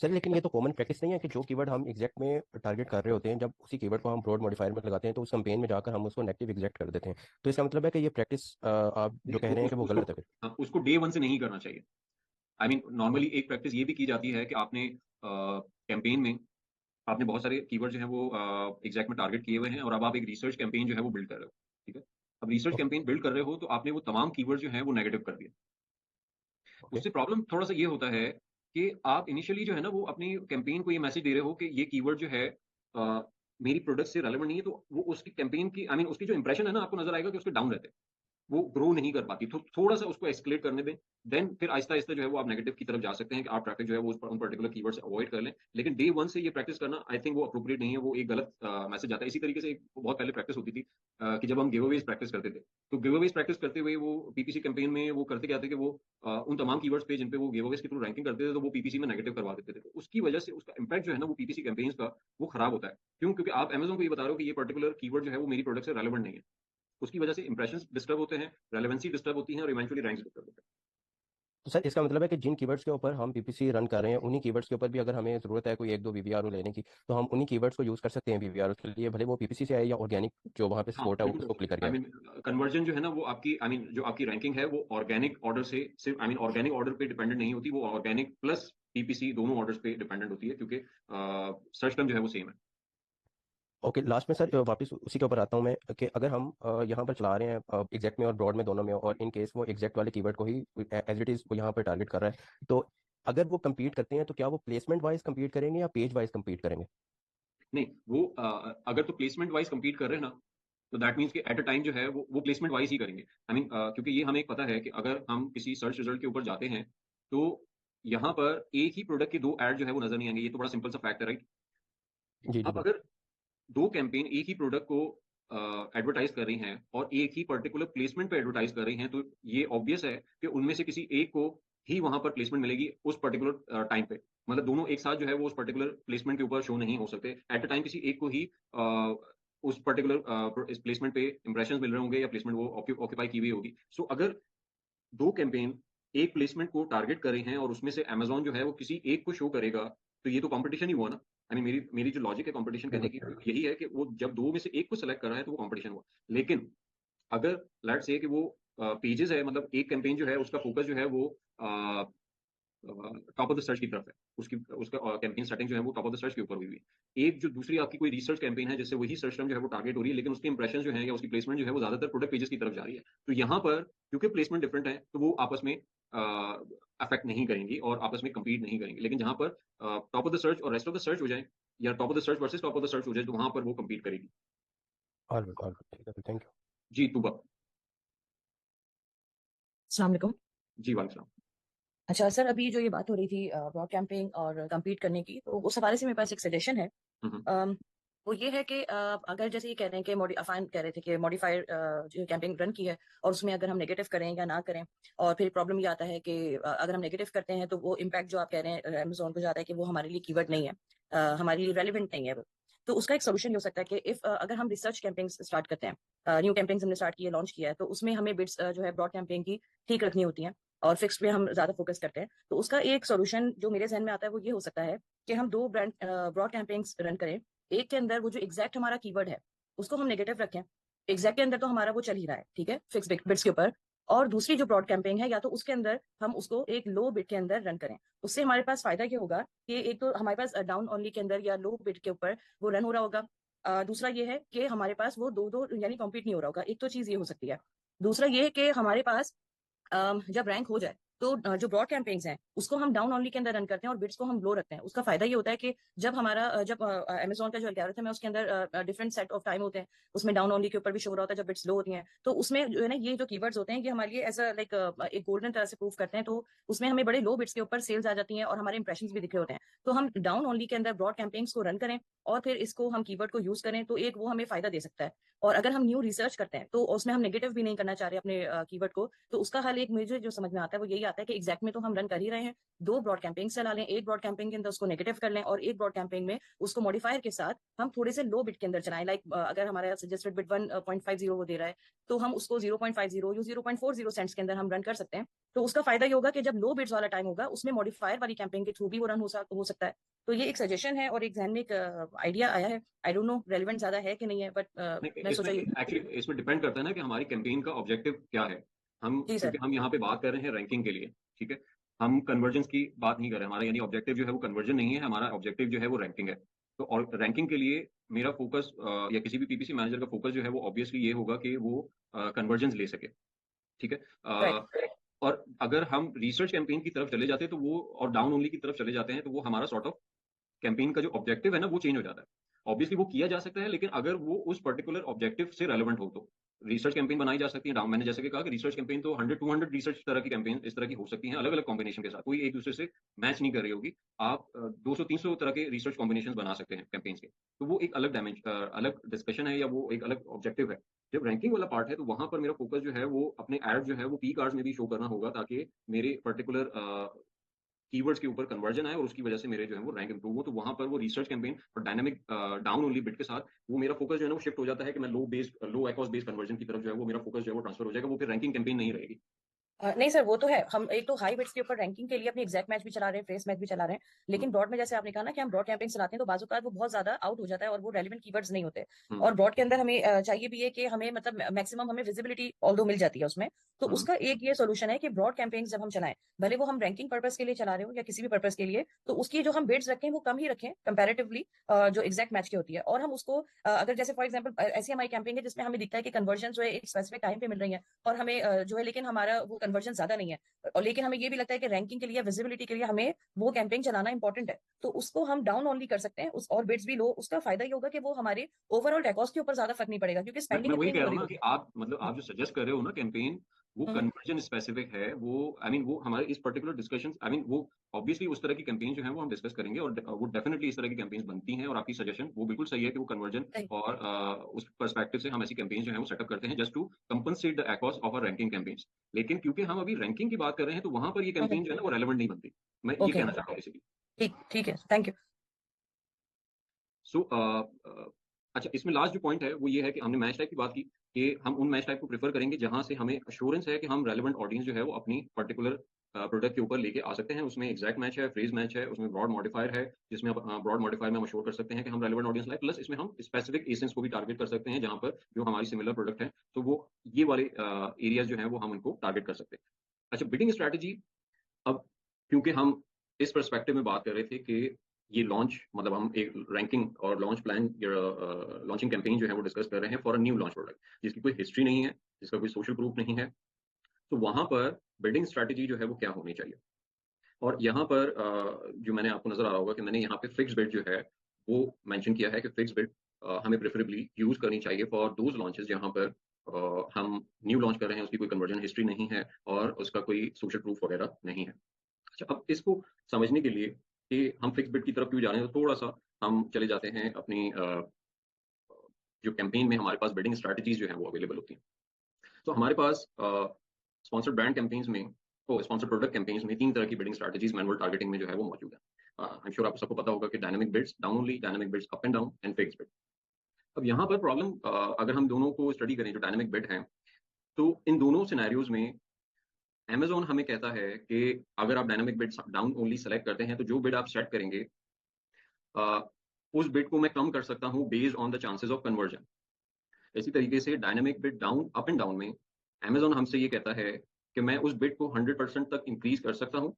सर लेकिन ये तो कॉमन प्रैक्टिस नहीं है कि जो कीवर्ड हम एग्जैक्ट में टारगेट कर रहे होते हैं, जब उसी कीवर्ड को हम ब्रॉड मॉडिफायर में लगाते हैं तो उस कैंपेन में जाकर हम उसको नेगेटिव एग्जैक्ट कर देते हैं। तो इसका मतलब है कि ये प्रैक्टिस आप जो नहीं, कह वो रहे हैं उस कि वो उसको गलत है फिर। हाँ, उसको डे 1 से नहीं करना चाहिए। I mean okay. नॉर्मली एक प्रैक्टिस ये भी की जाती है कि आपने कैंपेन में आपने बहुत सारे कीवर्ड जो हैं वो एग्ज़ैक्ट में टारगेट किए हुए हैं, और अब आप एक रिसर्च कैंपेन जो है वो बिल्ड कर रहे हो, ठीक है? अब रिसर्च ओके। कैंपेन बिल्ड कर रहे हो, तो आपने वो तमाम कीवर्ड जो हैं वो नेगेटिव कर दिए। ओके। उससे प्रॉब्लम थोड़ा-सा ये होता है कि आप इनिशियली जो है ना वो अपनी कैंपेन को ये मैसेज दे रहे हो कि ये कीवर्ड जो है मेरी प्रोडक्ट से रेलेवेंट नहीं है, तो वो उसकी कैंपेन की, आई मीन उसकी जो इंप्रेशन है ना, आपको नज़र आएगा कि उसके डाउन रहते हैं। वो ग्रो नहीं कर पाती। तो थोड़ा-सा उसको एस्केलेट करने दें, देन फिर आहिस्ता-आहिस्ता जो है वो आप नेगेटिव की तरफ जा सकते हैं कि आप ट्रैफिक जो है वो उन पर्टिकुलर कीवर्ड से अवॉइड कर लें। लेकिन डे 1 से ये प्रैक्टिस करना, आई थिंक वो एप्रोप्रिएट नहीं है, वो एक गलत मैसेज आता है। इसी तरीके से एक बहुत पहले प्रैक्टिस होती थी कि जब हम गिवअवेज़ प्रैक्टिस करते थे। तो गिवअवेज़ प्रैक्टिस करते हुए वो पीपीसी कैंपेन में वो करते क्या थे कि वो उन तमाम कीवर्ड्स पे जिन पे वो गिवअवेज़ के थ्रू रैंकिंग करते थे, तो वो पीपीसी में नेगेटिव करवा देते थे। तो उसकी वजह से उसका इम्पैक्ट जो है ना वो पीपीसी कैंपेन्स का, वो खराब होता है। क्यों? क्योंकि आप अमेज़न को ये बता रहे हो कि ये पर्टिकुलर कीवर्ड जो है वो मेरी प्रोडक्ट से रेलेवेंट नहीं है। उसकी वजह से इंप्रेशंस डिस्टर्ब होते हैं, रेलेवेंसी डिस्टर्ब होती है, और इवेंचुअली रैंक्स डिस्टर्ब होते हैं। तो सर इसका मतलब है कि जिन कीवर्ड्स के ऊपर हम पीपीसी रन कर रहे हैं उन्हीं कीवर्ड्स के ऊपर भी अगर हमें ज़रूरत है कोई एक दो वीवीआर लेने की, तो हम उन्हीं कीवर्ड्स को यूज़ कर सकते हैं वीवीआर के लिए, भले वो पीपीसी से आए या ऑर्गेनिक जो वहाँ पे हाँ, सपोर्ट है वो बिल्कुल कर उसको सकते क्लिक हैं। करके आई आए। मीन कन्वर्जन जो है ना वो आपकी, आई मीन जो आपकी रैंकिंग है वो ऑर्गेनिक ऑर्डर से सिर्फ, आई मीन ऑर्गेनिक ऑर्डर पे डिपेंडेंट नहीं होती, वो ऑर्गेनिक प्लस पीपीसी दोनों ऑर्डर्स पे डिपेंडेंट होती है, क्योंकि सर्च टर्म जो है वो सेम है। ओके, लास्ट में सर वापस उसी के ऊपर आता हूँ मैं कि अगर हम यहाँ पर चला रहे हैं एग्जैक्ट में और ब्रॉड में दोनों में, और इन केस वो एग्जैक्ट वाले कीवर्ड को ही एज इट इज़ वो यहाँ पर टारगेट कर रहा है, तो अगर वो compete करते हैं तो क्या वो प्लेसमेंट वाइज compete करेंगे या पेज वाइज compete करेंगे? नहीं, वो अगर तो प्लेसमेंट वाइज़ कंपीट कर रहे हैं ना, तो दैट मीन्स कि एट अ टाइम जो है वो प्लेसमेंट वाइज़ ही करेंगे। आई मीन क्योंकि ये हमें पता है कि अगर हम किसी सर्च रिजल्ट के ऊपर जाते हैं, तो यहाँ पर एक ही प्रोडक्ट के 2 ऐड जो है वो नज़र नहीं आएँगे। ये तो बड़ा सिंपल सा फैक्ट है, राइट? जी जी अब बिल्कुल। अगर 2 कैंपेन एक ही प्रोडक्ट को एडवर्टाइज़ कर रही हैं और एक ही पर्टिकुलर प्लेसमेंट पे एडवर्टाइज़ कर रही हैं, तो ये ऑब्वियस है कि उनमें से किसी एक को ही वहाँ पर प्लेसमेंट मिलेगी उस पर्टिकुलर टाइम पे। मतलब दोनों एक साथ जो है वो उस पर्टिकुलर प्लेसमेंट के ऊपर शो नहीं हो सकते। एट अ टाइम किसी एक को ही उस पर्टिकुलर इस प्लेसमेंट पे इंप्रेशंस मिल रहे होंगे, या प्लेसमेंट वो ऑक्यूपाई की हुई होगी। सो अगर 2 कैंपेन एक प्लेसमेंट को टारगेट कर रही हैं और उसमें से अमेज़न जो है वो किसी एक को शो करेगा, तो ये तो कॉम्पिटिशन ही हुआ ना। आई मीन मेरी मेरी जो लॉजिक है कॉम्पिटिशन कहने की, वो यही है कि वो जब 2 में से एक को सेलेक्ट कर रहा है, तो वो कॉम्पिटिशन हुआ। लेकिन अगर लेट्स से कि वो पेजेज़ है, मतलब एक कैंपेन जो है उसका फ़ोकस जो है वो अ टॉप ऑफ द सर्च की तरफ है। उसकी उसका कैंपेन सेटिंग जो है वो टॉप ऑफ द सर्च के ऊपर हुई हुई है। एक जो दूसरी आपकी कोई रिसर्च कैंपेन है, जिससे वही सर्च टर्म जो है वो टारगेट हो रही है, लेकिन उसके इंप्रेशन जो है या उसकी प्लेसमेंट जो है वो ज़्यादातर प्रोडक्ट पेजेज़ की तरफ जा रही है। तो यहाँ पर क्योंकि प्लेसमेंट डिफरेंट है, तो वो आपस में अफेक्ट नहीं करेंगी और आपस में कम्पीट नहीं करेंगी। लेकिन जहाँ पर टॉप ऑफ द सर्च और रेस्ट ऑफ द सर्च हो जाए, या top of the search versus top of the search हो जाए, तो वहाँ पर वो कम्पीट करेगी। ऑल गुड, ठीक है, थैंक यू। जी, तूबा। अस्सलाम वालेकुम। जी, वालेकुम सलाम। अच्छा सर, अभी जो ये बात हो रही थी ब्रॉड कैंपेन और कम्पीट करने की, तो उस हवाले से मेरे पास एक सजेशन है। हुँ, हुँ। वो ये है कि अगर जैसे ये कह रहे हैं कि अफान कह रहे थे कि मॉडिफायर जो कैंपेन रन की है और उसमें अगर हम नेगेटिव करें या ना करें, और फिर प्रॉब्लम ये आता है कि अगर हम नेगेटिव करते हैं तो वो इम्पैक्ट जो आप कह रहे हैं अमेज़न को जाता है कि वो हमारे लिए कीवर्ड नहीं है, हमारे लिए रेलिवेंट नहीं है वो। तो उसका एक सोल्यूशन हो सकता है कि अगर हम रिसर्च कैंपेन स्टार्ट करते हैं, न्यू कैंपेन हमने स्टार्ट की है, लॉन्च किया है, तो उसमें हमें बिड्स जो है ब्रॉड कैंपेन की ठीक रखनी होती हैं और फिक्स पे हम ज्यादा फोकस करते हैं। तो उसका एक सोल्यूशन जो मेरे जहन में आता है वो ये हो सकता है कि हम 2 ब्रॉड कैंपेन्स रन करें। एक के अंदर वो जो एग्जैक्ट हमारा कीवर्ड है उसको हम नेगेटिव रखें। एग्जैक्ट के अंदर तो हमारा वो चल ही रहा है, ठीक है, फिक्स बिट्स के ऊपर। और दूसरी जो ब्रॉड कैंपेन है, या तो उसके अंदर हम उसको एक लो बिड के अंदर रन करें। उससे हमारे पास फायदा क्या होगा कि एक तो हमारे पास डाउन ओनली के अंदर या लो बिड के ऊपर वो रन हो रहा होगा। दूसरा ये है कि हमारे पास वो दो दो यानी कॉम्पीट नहीं हो रहा होगा। एक तो चीज ये हो सकती है। दूसरा ये है कि हमारे पास जब रैंक हो जाए तो जो ब्रॉड कैंपेन्स हैं उसको हम डाउन ओनली के अंदर रन करते हैं और बिड्स को हम लो रखते हैं। उसका फायदा ये होता है कि जब हमारा जब अमेजोन का जो एल्गोरिथम है उसके अंदर डिफरेंट सेट ऑफ टाइम होते हैं, उसमें डाउन ओनली के ऊपर भी शो हो रहा होता है जब बिड्स लो होती हैं, तो उसमें जो है ना ये जो कीवर्ड्स होते हैं ये हमारे लिए एज लाइक एक गोल्डन तरह से प्रूव करते हैं। तो उसमें हमें बड़े लो बिड्स के ऊपर सेल्स आ जाती हैं और हमारे इंप्रेशन भी दिख रहे होते हैं। तो हम डाउन ओनली के अंदर ब्रॉड कैंपेन्स को रन करें और फिर इसको हम कीवर्ड को यूज करें तो एक वो हमें फायदा दे सकता है। और अगर हम न्यू रिसर्च करते हैं तो उसमें हम नेगेटिव भी नहीं करना चाह रहे अपने कीवर्ड को, तो उसका हल एक मुझे जो समझ में आता है वो यही आता है कि एग्जैक्ट में तो हम रन कर ही रहे हैं, दो ब्रॉड कैंपेन चला लें, एक ब्रॉड कैंपेन के अंदर उसको नेगेटिव कर लें और एक ब्रॉड कैंपेन में उसको मॉडिफायर के साथ हम थोड़े से लो बिट के अंदर चलाएं। लाइक अगर हमारा सजेस्टेड बिट 1.50 वो दे रहा है तो हम उसको 0.50 या 0.40 सेंट्स के अंदर हम रन कर सकते हैं। तो उसका फायदा ये होगा कि जब लो बिट्स वाला टाइम होगा उसमें मॉडिफायर वाली कैंपेन के थ्रू भी वो रन हो सकता है। तो ये एक सजेशन है और एक जहन में एक आइडिया आया है। आई डोंट नो रेलिवेंट ज्यादा है कि नहीं है, बट मैं इसमें सोचा एक्चुअली इसमें डिपेंड करता है ना कि हमारी कैंपेन का ऑब्जेक्टिव क्या है। हम जी सर। क्योंकि हम यहाँ पे बात कर रहे हैं रैंकिंग के लिए, ठीक है, हम कन्वर्जन की बात नहीं कर रहे हैं। हमारा यानी ऑब्जेक्टिव जो है वो कन्वर्जन नहीं है, हमारा ऑब्जेक्टिव जो है वो रैंकिंग है। तो और रैंकिंग के लिए मेरा फोकस या किसी भी पीपीसी मैनेजर का फोकस जो है वो ऑब्वियसली ये होगा कि वो कन्वर्जन ले सके, ठीक है। राइट। और अगर हम रिसर्च कैंपेन की तरफ चले जाते हैं तो वो, और डाउन ओनली की तरफ चले जाते हैं तो वो हमारा सॉर्ट ऑफ कैंपेन का जो ऑब्जेक्टिव है ना वो चेंज हो जाता है। ऑब्वियसली वो किया जा सकता है, लेकिन अगर वो उस पर्टिकुलर ऑब्जेक्टिव से रेलेवेंट हो तो रिसर्च कैंपेन बनाई जा सकती है। डाउन मैंने जैसे कि कहा कि रिसर्च कैंपेन तो 100-200 रिसर्च तरह की कैंपेन इस तरह की हो सकती हैं अलग अलग कॉम्बिनेशन के साथ, कोई एक दूसरे से मैच नहीं कर रही होगी। आप 200-300 तरह के रिसर्च कॉम्बिनेशन बना सकते हैं कैंपेन्स के, तो वो एक अलग अलग डिस्कशन है या वो एक अलग ऑब्जेक्टिव है। जब रैंकिंग वाला पार्ट है तो वहां पर मेरा फोकस जो है वो अपने एड जो है वो पी कार्ड्स में भी शो करना होगा ताकि मेरे पर्टिकुलर कीवर्ड्स के ऊपर कन्वर्जन आए और उसकी वजह से मेरे जो है वो रैंक इंप्रूव हो। तो वहां पर वो रिसर्च कैंपेन और डायनामिक डाउन ओनली बिट के साथ वो मेरा फोकस जो है ना वो शिफ्ट हो जाता है कि मैं लो एकॉस बेस्ड कन्वर्जन की तरफ जो है वो मेरा फोकस जो है वो ट्रांसफर हो जाएगा। वो फिर रैंकिंग कैंपेन नहीं रहेगी। नहीं सर, वो तो है। हम एक तो हाई बिट्स के ऊपर रैंकिंग के लिए अपनी एग्जैक्ट मैच भी चला रहे हैं, फ्रेस मैच भी चला रहे हैं, लेकिन ब्रॉड में जैसे आपने कहा ना कि हम ब्रॉड कैंपेन चलाते हैं तो बाजू का वो बहुत ज्यादा आउट हो जाता है और वो रेलिवेंट कीवर्ड्स नहीं होते। और ब्रॉड के अंदर हमें चाहिए भी है कि हमें मतलब मैक्सिमम हमें विजिबिलिटी ऑल्दो मिल जाती है उसमें। तो उसका एक ये सोल्यूशन है कि ब्रॉड कैंपेन जब हम चलाएं, भले वो हम रैंकिंग पर्पज के लिए चला रहे हो या किसी भी पर्पज के लिए, तो उसकी जो हम बिड्स रखें वो कम ही रखें कंपेरेटिवली जो एग्जैक्ट मैच की होती है। और हम उसको अगर जैसे फॉर एग्जाम्पल ऐसी हमारी कैंपेन है जिसमें हमें दिखता है कि कन्वर्जन जो है एक स्पेसिफिक टाइम पे मिल रही है और हमें जो है, लेकिन हमारा वो कन्वर्जन ज्यादा नहीं है, और लेकिन हमें ये भी लगता है कि रैंकिंग के लिए, विजिबिलिटी के लिए हमें वो कैंपेन चलाना इंपॉर्टेंट है, तो उसको हम डाउन ओनली कर सकते हैं उस और बिड्स भी लो। उसका फायदा ये होगा कि वो हमारे ओवरऑल रेकॉर्ड्स के ऊपर ज्यादा फर्क नहीं पड़ेगा क्योंकि स्पेंडिंग मैं वही इतनी कह नहीं रहा हो हूँ रही ना होगी। कि आप मतलब आप जो सजेस्ट कर रहे हो ना कैंपेन, वो हम्म। कन्वर्जन स्पेसिफिक है। वो आई मीन वो हमारे इस पर्टिकुलर डिस्कशन आई मीन वो ऑब्वियसली उस तरह की कैंपेन जो है वो हम डिस्कस करेंगे और वो डेफिनेटली इस तरह की कैंपेन्स बनती हैं। और आपकी सजेशन वो बिल्कुल सही है कि वो कन्वर्जन सही। और उस पर्सपेक्टिव से हम ऐसी कैंपेन जो है वो सेटअप करते हैं just to compensate the ACoS of our ranking campaigns. लेकिन क्योंकि हम अभी रैंकिंग की बात कर रहे हैं तो वहां पर ये कैंपेन जो है ना वो रेलेवेंट नहीं बनती। मैं ये ओके। कहना चाहता हूँ बेसिकली। ठीक ठीक है, थैंक यू। सो अच्छा, इसमें लास्ट जो पॉइंट है वो ये है कि हमने मैच टाइप की बात की कि हम उन मैच टाइप को प्रेफर करेंगे जहां से हमें अश्योरेंस है कि हम रेलेवेंट ऑडियंस जो है वो अपनी पर्टिकुलर प्रोडक्ट के ऊपर लेके आ सकते हैं। उसमें एग्जैक्ट मैच है, फ्रेज मैच है, उसमें ब्रॉड मॉडिफायर है जिसमें ब्रॉड मॉडिफायर में हम अश्योर कर सकते हैं कि हम रेलेवेंट ऑडियंस लाए, प्लस इसमें हम स्पेसिफिक एसेंस को भी टारगेट कर सकते हैं जहां पर जो हमारी सिमिलर प्रोडक्ट है तो वो ये वाले एरियाज जो है वो हम उनको टारगेट कर सकते हैं। अच्छा, बिडिंग स्ट्रैटेजी। अब क्योंकि हम इस पर्सपेक्टिव में बात कर रहे थे कि ये लॉन्च मतलब हम एक रैंकिंग और लॉन्च प्लान लॉन्चिंग कैंपेन जो है वो डिस्कस कर रहे हैं for a new launch product जिसकी कोई हिस्ट्री नहीं है, जिसका कोई सोशल प्रूफ नहीं है। तो वहां पर बिल्डिंग स्ट्रैटेजी जो है वो क्या होनी चाहिए। और यहाँ पर जो मैंने आपको नजर आ रहा होगा कि मैंने यहाँ पे फिक्स बिड जो है वो मेंशन किया है कि फिक्स बिड हमें प्रेफरेबली यूज करनी चाहिए फॉर दोज लॉन्चेस जहाँ पर हम न्यू लॉन्च कर रहे हैं, उसकी कोई कन्वर्जन हिस्ट्री नहीं है और उसका कोई सोशल प्रूफ वगैरह नहीं है। अच्छा, अब इसको समझने के लिए कि हम फिक्स बिट की तरफ क्यों जा रहे हैं तो थोड़ा सा हम चले जाते हैं अपनी जो कैंपेन में हमारे पास बिडिंग स्ट्रैटेजीज जो है वो अवेलेबल होती हैं। तो हमारे पास स्पॉन्सर्ड ब्रांड कैंपेन्स में तो स्पॉन्सर्ड प्रोडक्ट कैंपेन्स में 3 तरह की बिडिंग स्ट्रैटेजीज मैनुअल टारगेटिंग में जो है वो मौजूद है। आई एम श्योर आपको सबको पता होगा कि dynamic bids, down only, dynamic bids up and down and fix bid. अब यहाँ पर प्रॉब्लम अगर हम दोनों को स्टडी करें जो डायनामिक बिड है तो इन दोनों सिनेरियोज में Amazon हमें कहता है कि अगर आप dynamic bid down only select करते हैं तो जो बिड आप सेट करेंगे उस बिड को मैं कम कर सकता हूं based on the chances of conversion. इसी तरीके से dynamic bid down up and down में अमेज़न हमसे ये कहता है कि मैं उस बिड को 100% तक इंक्रीज़ कर सकता हूँ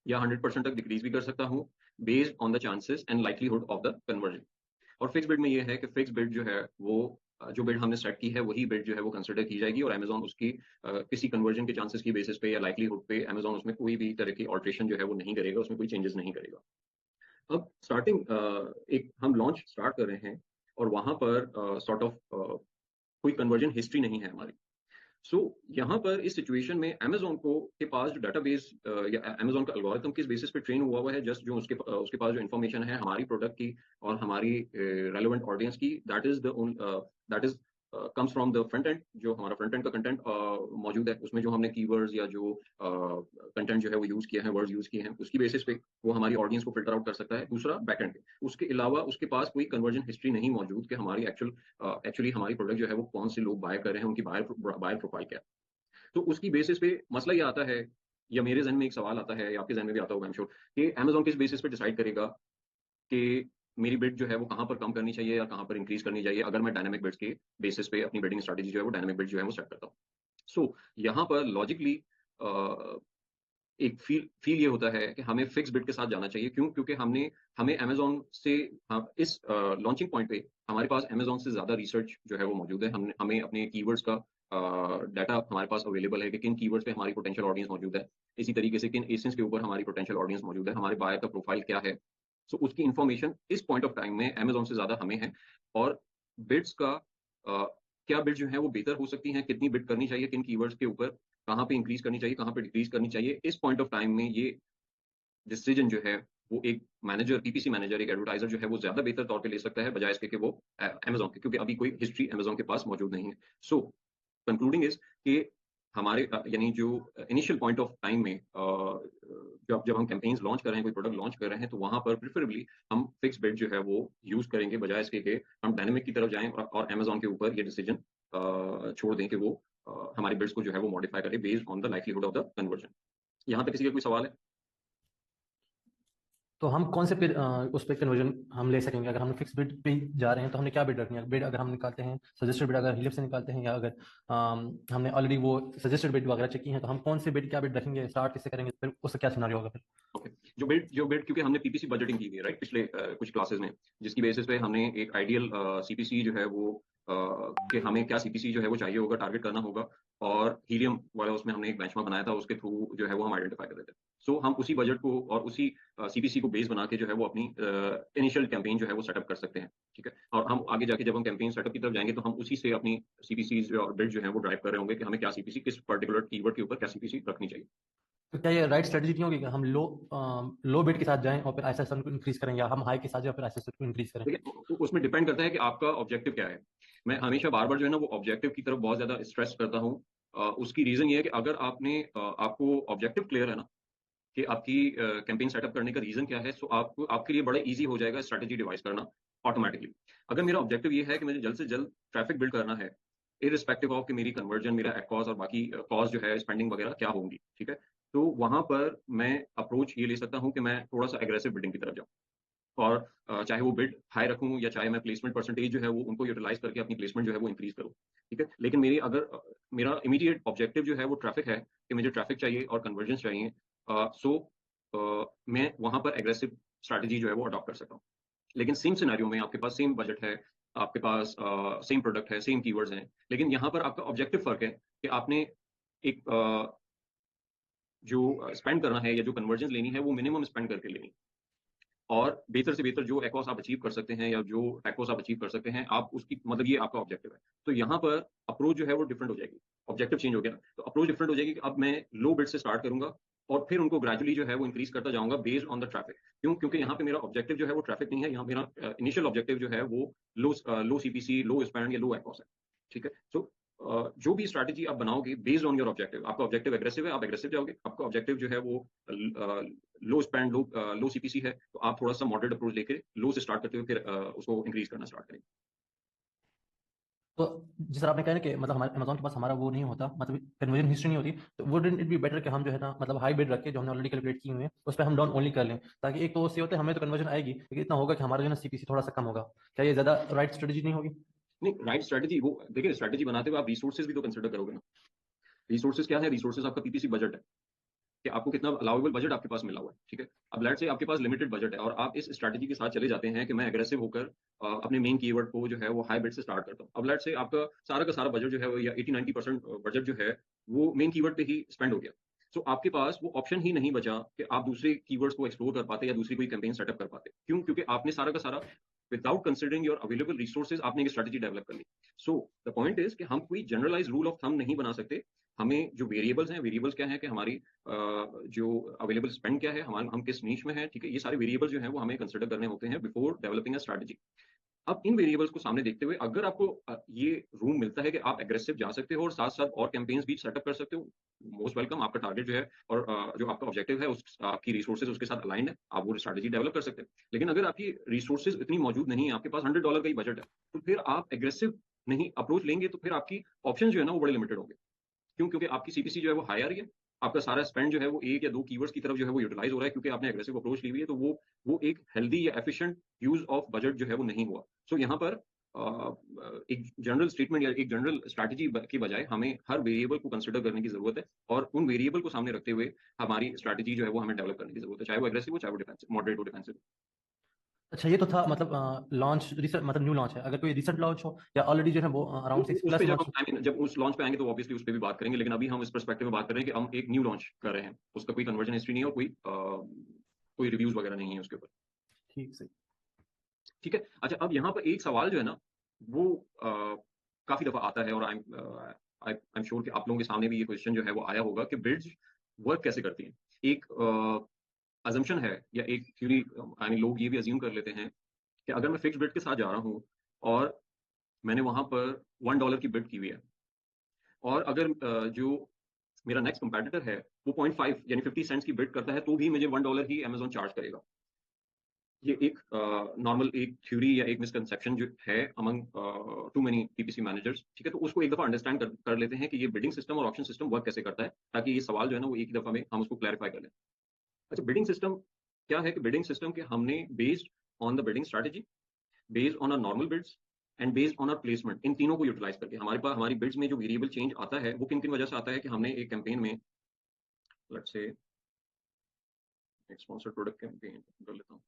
या 100% तक डिक्रीज़ भी कर सकता हूँ, based on the chances and likelihood of the conversion. और फिक्स बिड में ये है कि फिक्स बिड जो है वो जो बिड हमने सेट की है वही बिड जो है वो कंसिडर की जाएगी और अमेज़न उसकी किसी कन्वर्जन के चांसेस की बेसिस पे या लाइक्लीहुड पे अमेज़न उसमें कोई भी तरह की अल्टरेशन जो है वो नहीं करेगा, उसमें कोई चेंजेस नहीं करेगा। अब स्टार्टिंग एक हम लॉन्च स्टार्ट कर रहे हैं और वहाँ पर सॉर्ट ऑफ कोई कन्वर्जन हिस्ट्री नहीं है हमारी। सो यहाँ पर इस सिचुएशन में अमेज़न को के पास जो डेटाबेस या अमेज़न का एल्गोरिथम किस बेसिस पे ट्रेन हुआ हुआ है, जस्ट जो उसके पास जो इन्फॉर्मेशन है हमारी प्रोडक्ट की और हमारी रेलेवेंट ऑडियंस की, that is comes from the front end. जो हमारा फ्रंट एंड का कंटेंट मौजूद है उसमें जो हमने कीवर्ड्स या जो कंटेंट जो है वो यूज किया है, वर्ड्स यूज किए हैं, उसकी बेसिस पे वो हमारी ऑडियंस को फिल्टर आउट कर सकता है। दूसरा बैक एंड पे, उसके अलावा उसके पास कोई कन्वर्जन हिस्ट्री नहीं मौजूद कि हमारी एक्चुअली हमारी प्रोडक्ट जो है वो कौन से लोग बाय कर रहे हैं, उनकी बायर प्रोफाइल क्या है। तो उसकी बेसिस पे मसला ये आता है, या मेरे ज़हन में एक सवाल आता है या आपके ज़हन में भी आता होगा आई एम श्योर, कि अमेज़न किस बेसिस पे डिसाइड करेगा कि मेरी बिड जो है वो कहाँ पर कम करनी चाहिए या कहाँ पर इंक्रीज़ करनी चाहिए, अगर मैं डायनामिक बिड्स के बेसिस पे अपनी बिडिंग स्ट्रैटेजी जो है वो डायनामिक बिड जो है वो सेट करता हूँ। सो यहाँ पर लॉजिकली अ, एक फ़ील ये होता है कि हमें फिक्स बिड के साथ जाना चाहिए। क्यों? क्योंकि हमें अमेज़न से इस लॉन्चिंग पॉइंट पे हमारे पास अमेज़न से ज़्यादा रिसर्च जो है वो मौजूद है। हमें अपने कीवर्ड्स का डाटा हमारे पास अवेलेबल है कि किन कीवर्ड्स पे हमारी पोटेंशियल ऑडियंस मौजूद है। इसी तरीके से किन एजेंट्स के ऊपर हमारी पोटेंशियल ऑडियंस मौजूद है, हमारे बायर का प्रोफाइल क्या है। सो उसकी इन्फॉर्मेशन इस पॉइंट ऑफ टाइम में अमेज़न से ज़्यादा हमें है। और बिड्स का क्या बिड जो है वो बेहतर हो सकती हैं, कितनी बिड करनी चाहिए, किन कीवर्ड्स के ऊपर, कहाँ पे इंक्रीज़ करनी चाहिए, कहाँ पे डिक्रीज़ करनी चाहिए, इस पॉइंट ऑफ टाइम में ये डिसीजन जो है वो एक मैनेजर, पीपीसी मैनेजर, एक एडवर्टाइज़र जो है वो ज़्यादा बेहतर तौर पे ले सकता है बजाय इसके कि वो अमेज़न के, क्योंकि अभी कोई हिस्ट्री अमेज़न के पास मौजूद नहीं है। सो कंक्लूडिंग इज़ कि हमारे यानी जो इनिशियल पॉइंट ऑफ टाइम में जब जब हम कैंपेन्स लॉन्च कर रहे हैं, कोई प्रोडक्ट लॉन्च कर रहे हैं, तो वहाँ पर प्रेफरेबली हम फिक्स बिड जो है वो यूज़ करेंगे बजाय इसके कि हम डायनामिक की तरफ जाएँ और अमेज़न के ऊपर ये डिसीजन छोड़ दें कि वो हमारी बिड्स को जो है वो मॉडिफाई करे based on the likelihood of the conversion. यहाँ पे किसी का कोई सवाल है? तो हम कौन से फिर उस पर कन्वर्जन हम ले सकेंगे? अगर हम फिक्स बिड पे जा रहे हैं तो हमने क्या बिड रखनी है? बिड अगर हम निकालते हैं सजेस्टेड बिड, अगर हिलिप से निकालते हैं, या अगर हमने ऑलरेडी वो सजेस्टेड बिड वगैरह चेक की हैं, तो हम कौन से बिड, क्या बिड रखेंगे, स्टार्ट किससे करेंगे, फिर उससे क्या सिनारियो होगा फिर? ओके, जो बिड क्योंकि हमने पीपीसी बजटिंग की हुई है राइट पिछले कुछ क्लासेस में, जिसकी बेसिस पे हमने एक आइडियल सीपीसी जो है वो कि हमें क्या सीपीसी जो है वो चाहिए होगा, टारगेट करना होगा, और हीलियम वाला उसमें हमने एक बेंचमार्क बनाया था, उसके थ्रू जो है वो हम आइडेंटिफाई कर देते हैं। सो हम उसी बजट को और उसी सीपीसी को बेस बना के जो है वो अपनी इनिशियल कैंपेन जो है वो सेटअप कर सकते हैं। ठीक है, और हम आगे जाके जब हम कैंपेन सेटअप की तरफ जाएंगे तो हम उसी से अपनी सीपीसी और बिड जो है वो ड्राइव कर रहे होंगे कि हमें क्या सीपीसी, किस पर्टिकुलर कीवर्ड के ऊपर क्या सीपीसी रखनी चाहिए। तो क्या ये राइट स्ट्रेटजी नहीं होगी कि हम लो बिड के साथ जाएं और फिर आईएसएस को इंक्रीज करें, या हम हाई के साथ जाएं फिर आईएसएस को इंक्रीज करें? देखिए, तो उसमें डिपेंड करता है कि आपका ऑब्जेक्टिव क्या है। मैं हमेशा बार-बार जो है ना वो ऑब्जेक्टिव की तरफ बहुत ज़्यादा स्ट्रेस करता हूँ। उसकी रीज़न ये है कि अगर आपको ऑब्जेक्टिव क्लियर है ना कि आपकी कैंपेन सेटअप करने का रीज़न क्या है, सो आपको आपके लिए बड़ा ईज़ी हो जाएगा स्ट्रैटेजी डिवाइस करना ऑटोमैटिकली। अगर मेरा ऑब्जेक्टिव ये है कि मुझे जल्द से जल्द ट्रैफिक बिल्ड करना है, इर्रिस्पेक्टिव ऑफ कि मेरी कन्वर्जन, मेरा एड कॉस्ट और बाकी कॉस्ट जो है, स्पेंडिंग वगैरह क्या होंगी, ठीक है? तो वहाँ पर मैं अप्रोच ये ले सकता हूँ कि मैं थोड़ा-सा एग्रेसिव बिल्डिंग की तरफ जाऊँ। और चाहे वो बिड हाई रखूँ या चाहे मैं प्लेसमेंट परसेंटेज जो है वो उनको यूटिलाइज़ करके अपनी प्लेसमेंट जो है वो इंक्रीज़ करूँ, ठीक है? लेकिन मेरा इमीडिएट ऑब्जेक्टिव जो है वो ट्रैफ़िक है कि मुझे ट्रैफ़िक चाहिए और कन्वर्जन्स चाहिए। मैं वहाँ पर एग्रेसिव स्ट्रैटेजी जो है वो अडॉप्ट कर सकता हूँ। लेकिन सेम सिनेरियो में आपके पास सेम बजट है, आपके पास सेम प्रोडक्ट है, सेम कीवर्ड्स हैं, लेकिन यहाँ पर आपका ऑब्जेक्टिव फ़र्क है कि आपने एक जो स्पेंड करना है या जो कन्वर्जन्स लेनी है वो मिनिमम स्पेंड करके लेनी है। और बेहतर से बेहतर जो एक्ॉस आप अचीव कर सकते हैं या जो एक्ॉस आप अचीव कर सकते हैं, आप उसकी मतलब ये आपका ऑब्जेक्टिव है। तो यहाँ पर अप्रोच जो है वो डिफरेंट हो जाएगी। ऑब्जेक्टिव चेंज हो गया, तो अप्रोच डिफरेंट हो जाएगी कि अब मैं लो बिड से स्टार्ट करूँगा और फिर उनको ग्रेजुअली जो है वो इंक्रीज़ करता जाऊँगा बेस्ड ऑन द ट्रैफिक। क्यों? क्योंकि यहाँ पे मेरा ऑब्जेक्टिव जो है वो ट्रैफिक नहीं है, यहाँ मेरा इनिशियल ऑब्जेक्टिव जो है वो लो सीपीसी, लो स्पेंड या लो एक्ॉस है। ठीक है? सो जो भी स्ट्रैटेजी आप बनाओगे बेस्ड ऑन योर ऑब्जेक्टिव, आपका ऑब्जेक्टिव एग्रेसिव है, आप एग्रेसिव जाओगे। आपका ऑब्जेक्टिव जो है वो लो स्पेंड, लो सीपीसी है, तो आप थोड़ा-सा मॉडरेट अप्रोच लेके लो से स्टार्ट करते हुए फिर उसको इंक्रीज़ करना स्टार्ट करेंगे। तो जिस तरह आपने कहा ना कि मतलब हमारे अमेज़न के पास हमारा वो नहीं होता, मतलब कन्वर्जन हिस्ट्री नहीं होती, तो वुडन्ट इट बी बेटर कि हम जो है ना मतलब हाई बिड रख के जो हमने ऑलरेडी कैलकुलेट की हुई है उस पे हम डाउन ओनली कर लें, ताकि एक तो उससे होता है हमें तो कन्वर्जन आएगी, लेकिन इतना होगा कि हमारा जो है ना सीपीसी थोड़ा सा कम होगा। क्या ये ज़्यादा राइट स्ट्रेटजी नहीं होगी? नहीं, राइट स्ट्रैटेजी वो देखिए, स्ट्रैटेजी बनाते हुए आप रिसोर्सेज़ भी तो कंसीडर करोगे ना। रिसोर्सेज क्या है? रिसोर्सेज आपका पीपीसी बजट है कि आपको कितना अलाउेबल बजट आपके पास मिला हुआ है, ठीक है? अब लेट्स से आपके पास लिमिटेड बजट है और आप इस स्ट्रैटेजी के साथ चले जाते हैं कि मैं एग्रेसिव होकर अपने मेन कीवर्ड को जो है वो हाई बिड से स्टार्ट करता हूँ। अब लेट्स से आपका सारा का सारा बजट जो है वो या 80-90% बजट जो है वो मेन कीवर्ड पे ही स्पेंड हो गया। सो आपके पास वो ऑप्शन ही नहीं बचा कि आप दूसरे कीवर्ड्स को एक्सप्लोर कर पाते या दूसरी कोई कैंपेन सेटअप कर पाते। क्यों? क्योंकि आपने सारा का सारा without considering your available resources आपने एक स्ट्रैटेजी डेवलप कर ली। सो द पॉइंट इज कि हम कोई जनरलाइज रूल ऑफ थंब नहीं बना सकते। हमें जो वेरिएबल्स हैं, वेरिएबल्स क्या है कि हमारी जो अवेलेबल स्पेंड क्या है, हम किस नीश में हैं, ठीक है? ये सारे वेरिएबल्स जो हैं वो हमें कंसिडर करने होते हैं बिफोर डेवलपिंग अ स्ट्रैटेजी। अब इन वेरिएबल्स को सामने देखते हुए अगर आपको ये रूम मिलता है कि आप एग्रेसिव जा सकते हो और साथ-साथ और कैंपेन्स भी सेटअप कर सकते हो, मोस्ट वेलकम। आपका टारगेट जो है और जो आपका ऑब्जेक्टिव है उस आपकी रिसोर्सेज उसके साथ अलाइन्ड है, आप वो स्ट्रैटेजी डेवलप कर सकते हैं। लेकिन अगर आपकी रिसोर्सेज इतनी मौजूद नहीं है, आपके पास $100 का ही बजट है, तो फिर आप एग्रेसिव नहीं अप्रोच लेंगे तो फिर आपकी ऑप्शंस जो है ना वो बड़े लिमिटेड होंगे। क्यों? क्योंकि आपकी सीपीसी जो है वो हाई आ रही है, आपका सारा स्पेंड जो है वो 1 या 2 कीवर्ड्स की तरफ जो है वो यूटिलाइज़ हो रहा है क्योंकि आपने एग्रेसिव अप्रोच ली हुई है, तो वो एक हेल्दी या एफिशिएंट यूज़ ऑफ बजट जो है वो नहीं हुआ। सो यहाँ पर एक जनरल स्टेटमेंट या एक जनरल स्ट्रैटेजी की बजाय हमें हर वेरिएबल को कंसिडर करने की ज़रूरत है और उन वेरिएबल को सामने रखते हुए हमारी स्ट्रैटेजी जो है वो हमें डेवलप करने की ज़रूरत है, चाहे वो एग्रेसिव हो, चाहे वो डिफेंसिव, मॉडरेट हो, डिफेंसिव। अच्छा, ये तो था मतलब लॉन्च रिसेंट मतलब न्यू लॉन्च है। अगर कोई रिसेंट लॉन्च हो या ऑलरेडी जो है वो अराउंड 6 उस प्लस पे जब मंथ्स। हम आई मीन जब उस लॉन्च पे आएँगे तो ऑब्वियसली उस पे भी बात करेंगे, लेकिन अभी हम इस पर्सपेक्टिव में बात कर रहे हैं कि हम एक न्यू लॉन्च कर रहे हैं। उसका कोई कन्वर्जन हिस्ट्री नहीं है और कोई रिव्यूज़ वगैरह नहीं है उसके ऊपर। ठीक, सही। ठीक है? अच्छा, अब यहाँ पर एक सवाल जो है ना वो काफ़ी दफ़ा आता है और आई एम श्योर कि आप लोगों के सामने भी ये क्वेश्चन जो है वो आया होगा कि बिड्स वर्क कैसे करती हैं? एक असम्पशन है या एक थ्योरी आई मीन लोग ये भी अज़्यूम कर लेते हैं कि अगर मैं फिक्स्ड बिड के साथ जा रहा हूँ और मैंने वहाँ पर $1 की बिड की हुई है और अगर जो मेरा नेक्स्ट कंपैटिटर है वो 0.5 यानी 50 सेंट्स की बिड करता है तो भी मुझे $1 ही अमेज़न चार्ज करेगा। ये एक नॉर्मल एक थ्योरी या एक मिसकंसेप्शन जो है among too many PPC managers, ठीक है? तो उसको एक दफ़ा अंडरस्टैंड कर लेते हैं कि ये बिडिंग सिस्टम और ऑक्शन सिस्टम वर्क कैसे करता है, ताकि ये सवाल जो है ना वो एक ही दफ़ा में हम उसको क्लैरिफाई कर लें। अच्छा, बिडिंग सिस्टम क्या है कि बिडिंग सिस्टम के हमने based on the bidding strategy, based on our normal bids and based on our placement, इन तीनों को यूटिलाइज़ करके हमारे पास हमारी बिड्स में जो वेरिएबल चेंज आता है, वो किन-किन वजह से आता है कि हमने एक कैंपेन में लेट्स से एक स्पॉन्सर्ड प्रोडक्ट कैंपेन कर लेता हूँ।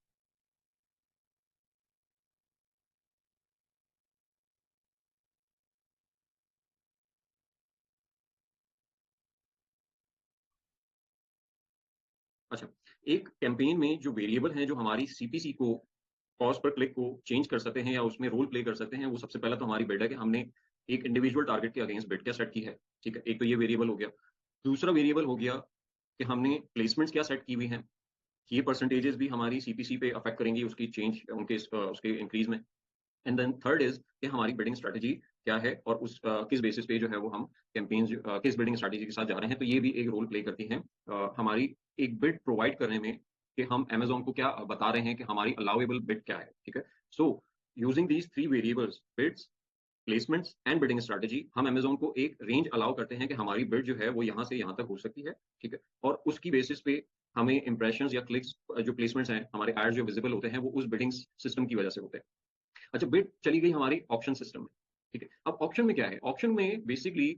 अच्छा, एक कैंपेन में जो वेरिएबल हैं, जो हमारी सीपीसी को, कॉस्ट पर क्लिक को चेंज कर सकते हैं या उसमें रोल प्ले कर सकते हैं, वो सबसे पहला तो हमारी बिड है कि हमने एक इंडिविजुअल टारगेट के अगेंस्ट बिड क्या सेट की है, ठीक है? एक तो ये वेरिएबल हो गया। दूसरा वेरिएबल हो गया कि हमने प्लेसमेंट्स क्या सेट की हुई हैं। ये परसेंटेजेस भी हमारी सीपीसी पे अफेक्ट करेंगी उसकी चेंज उसके इंक्रीज़ में। एंड देन थर्ड इज़ कि हमारी बिडिंग स्ट्रैटेजी क्या है और किस बेसिस पे जो है वो हम कैंपेन्स किस बिडिंग स्ट्रैटेजी के साथ जा रहे हैं, तो ये भी एक रोल प्ले करती हैं हमारी एक बिड प्रोवाइड करने में कि हम अमेज़न को क्या बता रहे हैं कि हमारी अलाउएबल बिड क्या है, ठीक है? So using these 3 variables bids, placements and bidding strategy, हम अमेज़न को एक रेंज अलाउ करते हैं कि हमारी बिड जो है वो यहाँ से यहाँ तक हो सकती है, ठीक है? और उसकी बेसिस पे हमें इंप्रेशंस या क्लिक्स जो प्लेसमेंट्स हैं, हमारे एड्स जो विजिबल होते हैं, वो उस बिडिंग सिस्टम की वजह से होते हैं। अच्छा, बिड चली गई हमारी ऑप्शन सिस्टम में, ठीक है? अब ऑप्शन में क्या है? ऑप्शन में बेसिकली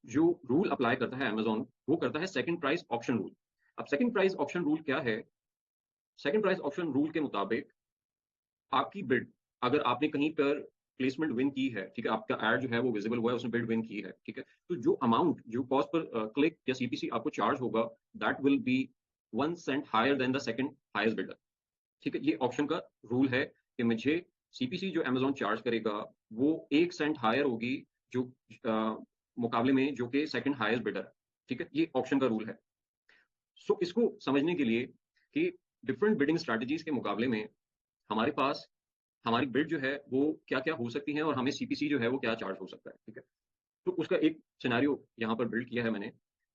जो रूल अप्लाई करता है अमेज़न, वो करता है सेकंड प्राइस ऑप्शन रूल। अब सेकंड प्राइस ऑप्शन रूल क्या है? सेकंड प्राइस ऑप्शन रूल के मुताबिक आपकी बिड, अगर आपने कहीं पर प्लेसमेंट विन की है, ठीक है? आपका एड जो है वो विजिबल हुआ है, उसने बिड विन की है, ठीक है? तो जो अमाउंट जो कॉस्ट पर क्लिक या सीपीसी आपको चार्ज होगा, that will be 1 cent higher than the second highest bidder, ठीक है? ये ऑप्शन का रूल है कि मुझे सीपीसी जो अमेज़न चार्ज करेगा, वो 1 सेंट हायर होगी जो मुकाबले में जो कि सेकंड हाईएस्ट बिडर है, ठीक है? ये ऑप्शन का रूल है। सो इसको समझने के लिए कि डिफरेंट बिडिंग स्ट्रैटेजीज़ के मुकाबले में हमारे पास हमारी बिड जो है वो क्या-क्या हो सकती है और हमें सीपीसी जो है वो क्या चार्ज हो सकता है, ठीक है? तो उसका एक सिनेरियो यहाँ पर बिल्ड किया है मैंने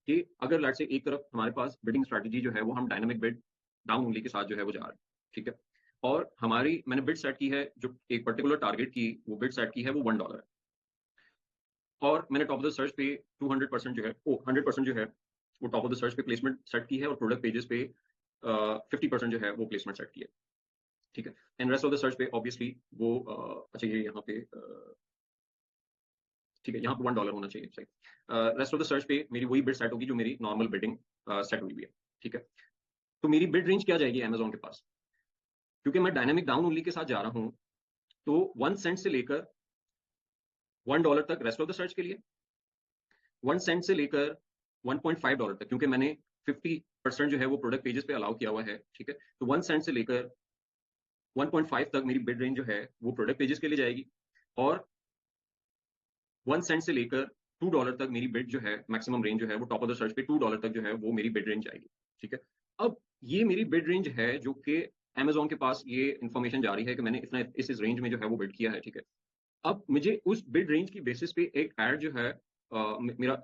कि अगर लेट्स से एक तरफ हमारे पास बिडिंग स्ट्रैटेजी जो है वो हम डायनामिक बिड डाउन ओनली के साथ जो है वो जा रहे हैं, ठीक है? और हमारी मैंने बिड सेट की है जो एक पर्टिकुलर टारगेट की वो बिड सेट की है वो $1 है और मैंने टॉप ऑफ द सर्च पे 200% जो है 100% जो है वो टॉप ऑफ द सर्च पे प्लेसमेंट सेट की है और प्रोडक्ट पेजेस पे 50% जो है वो प्लेसमेंट सेट की है, ठीक है? And rest of the search पे ऑब्वियसली वो अच्छा ये यहाँ पे ठीक है, यहाँ पे $1 होना चाहिए, सही। रेस्ट ऑफ द सर्च पे मेरी वही बिड सेट होगी जो मेरी नॉर्मल बिडिंग सेट हुई हुई है, ठीक है। तो मेरी बिड रेंज क्या जाएगी अमेजोन के पास, क्योंकि मैं डायनामिक डाउन ओनली के साथ जा रहा हूँ, तो 1 सेंट से लेकर $1 तक रेस्ट ऑफ द सर्च के लिए, 1 सेंट से लेकर $1.5 तक, क्योंकि मैंने 50% जो है वो प्रोडक्ट पेजेस पे अलाउ किया हुआ है, ठीक है। तो 1 सेंट से लेकर 1.5 तक मेरी बिड रेंज जो है वो प्रोडक्ट पेजेस के लिए जाएगी, और 1 सेंट से लेकर $2 तक मेरी बिड जो है, मैक्सिमम रेंज जो है वो टॉप ऑफ द सर्च पे $2 तक जो है वो मेरी बिड रेंज जाएगी, ठीक है। अब ये मेरी बिड रेंज है जो कि अमेजोन के पास ये इन्फॉर्मेशन जा रही है कि मैंने इतना इस रेंज में जो है वो बिड किया है, ठीक है। अब मुझे उस बिड रेंज की बेसिस पे एक एड जो है मेरा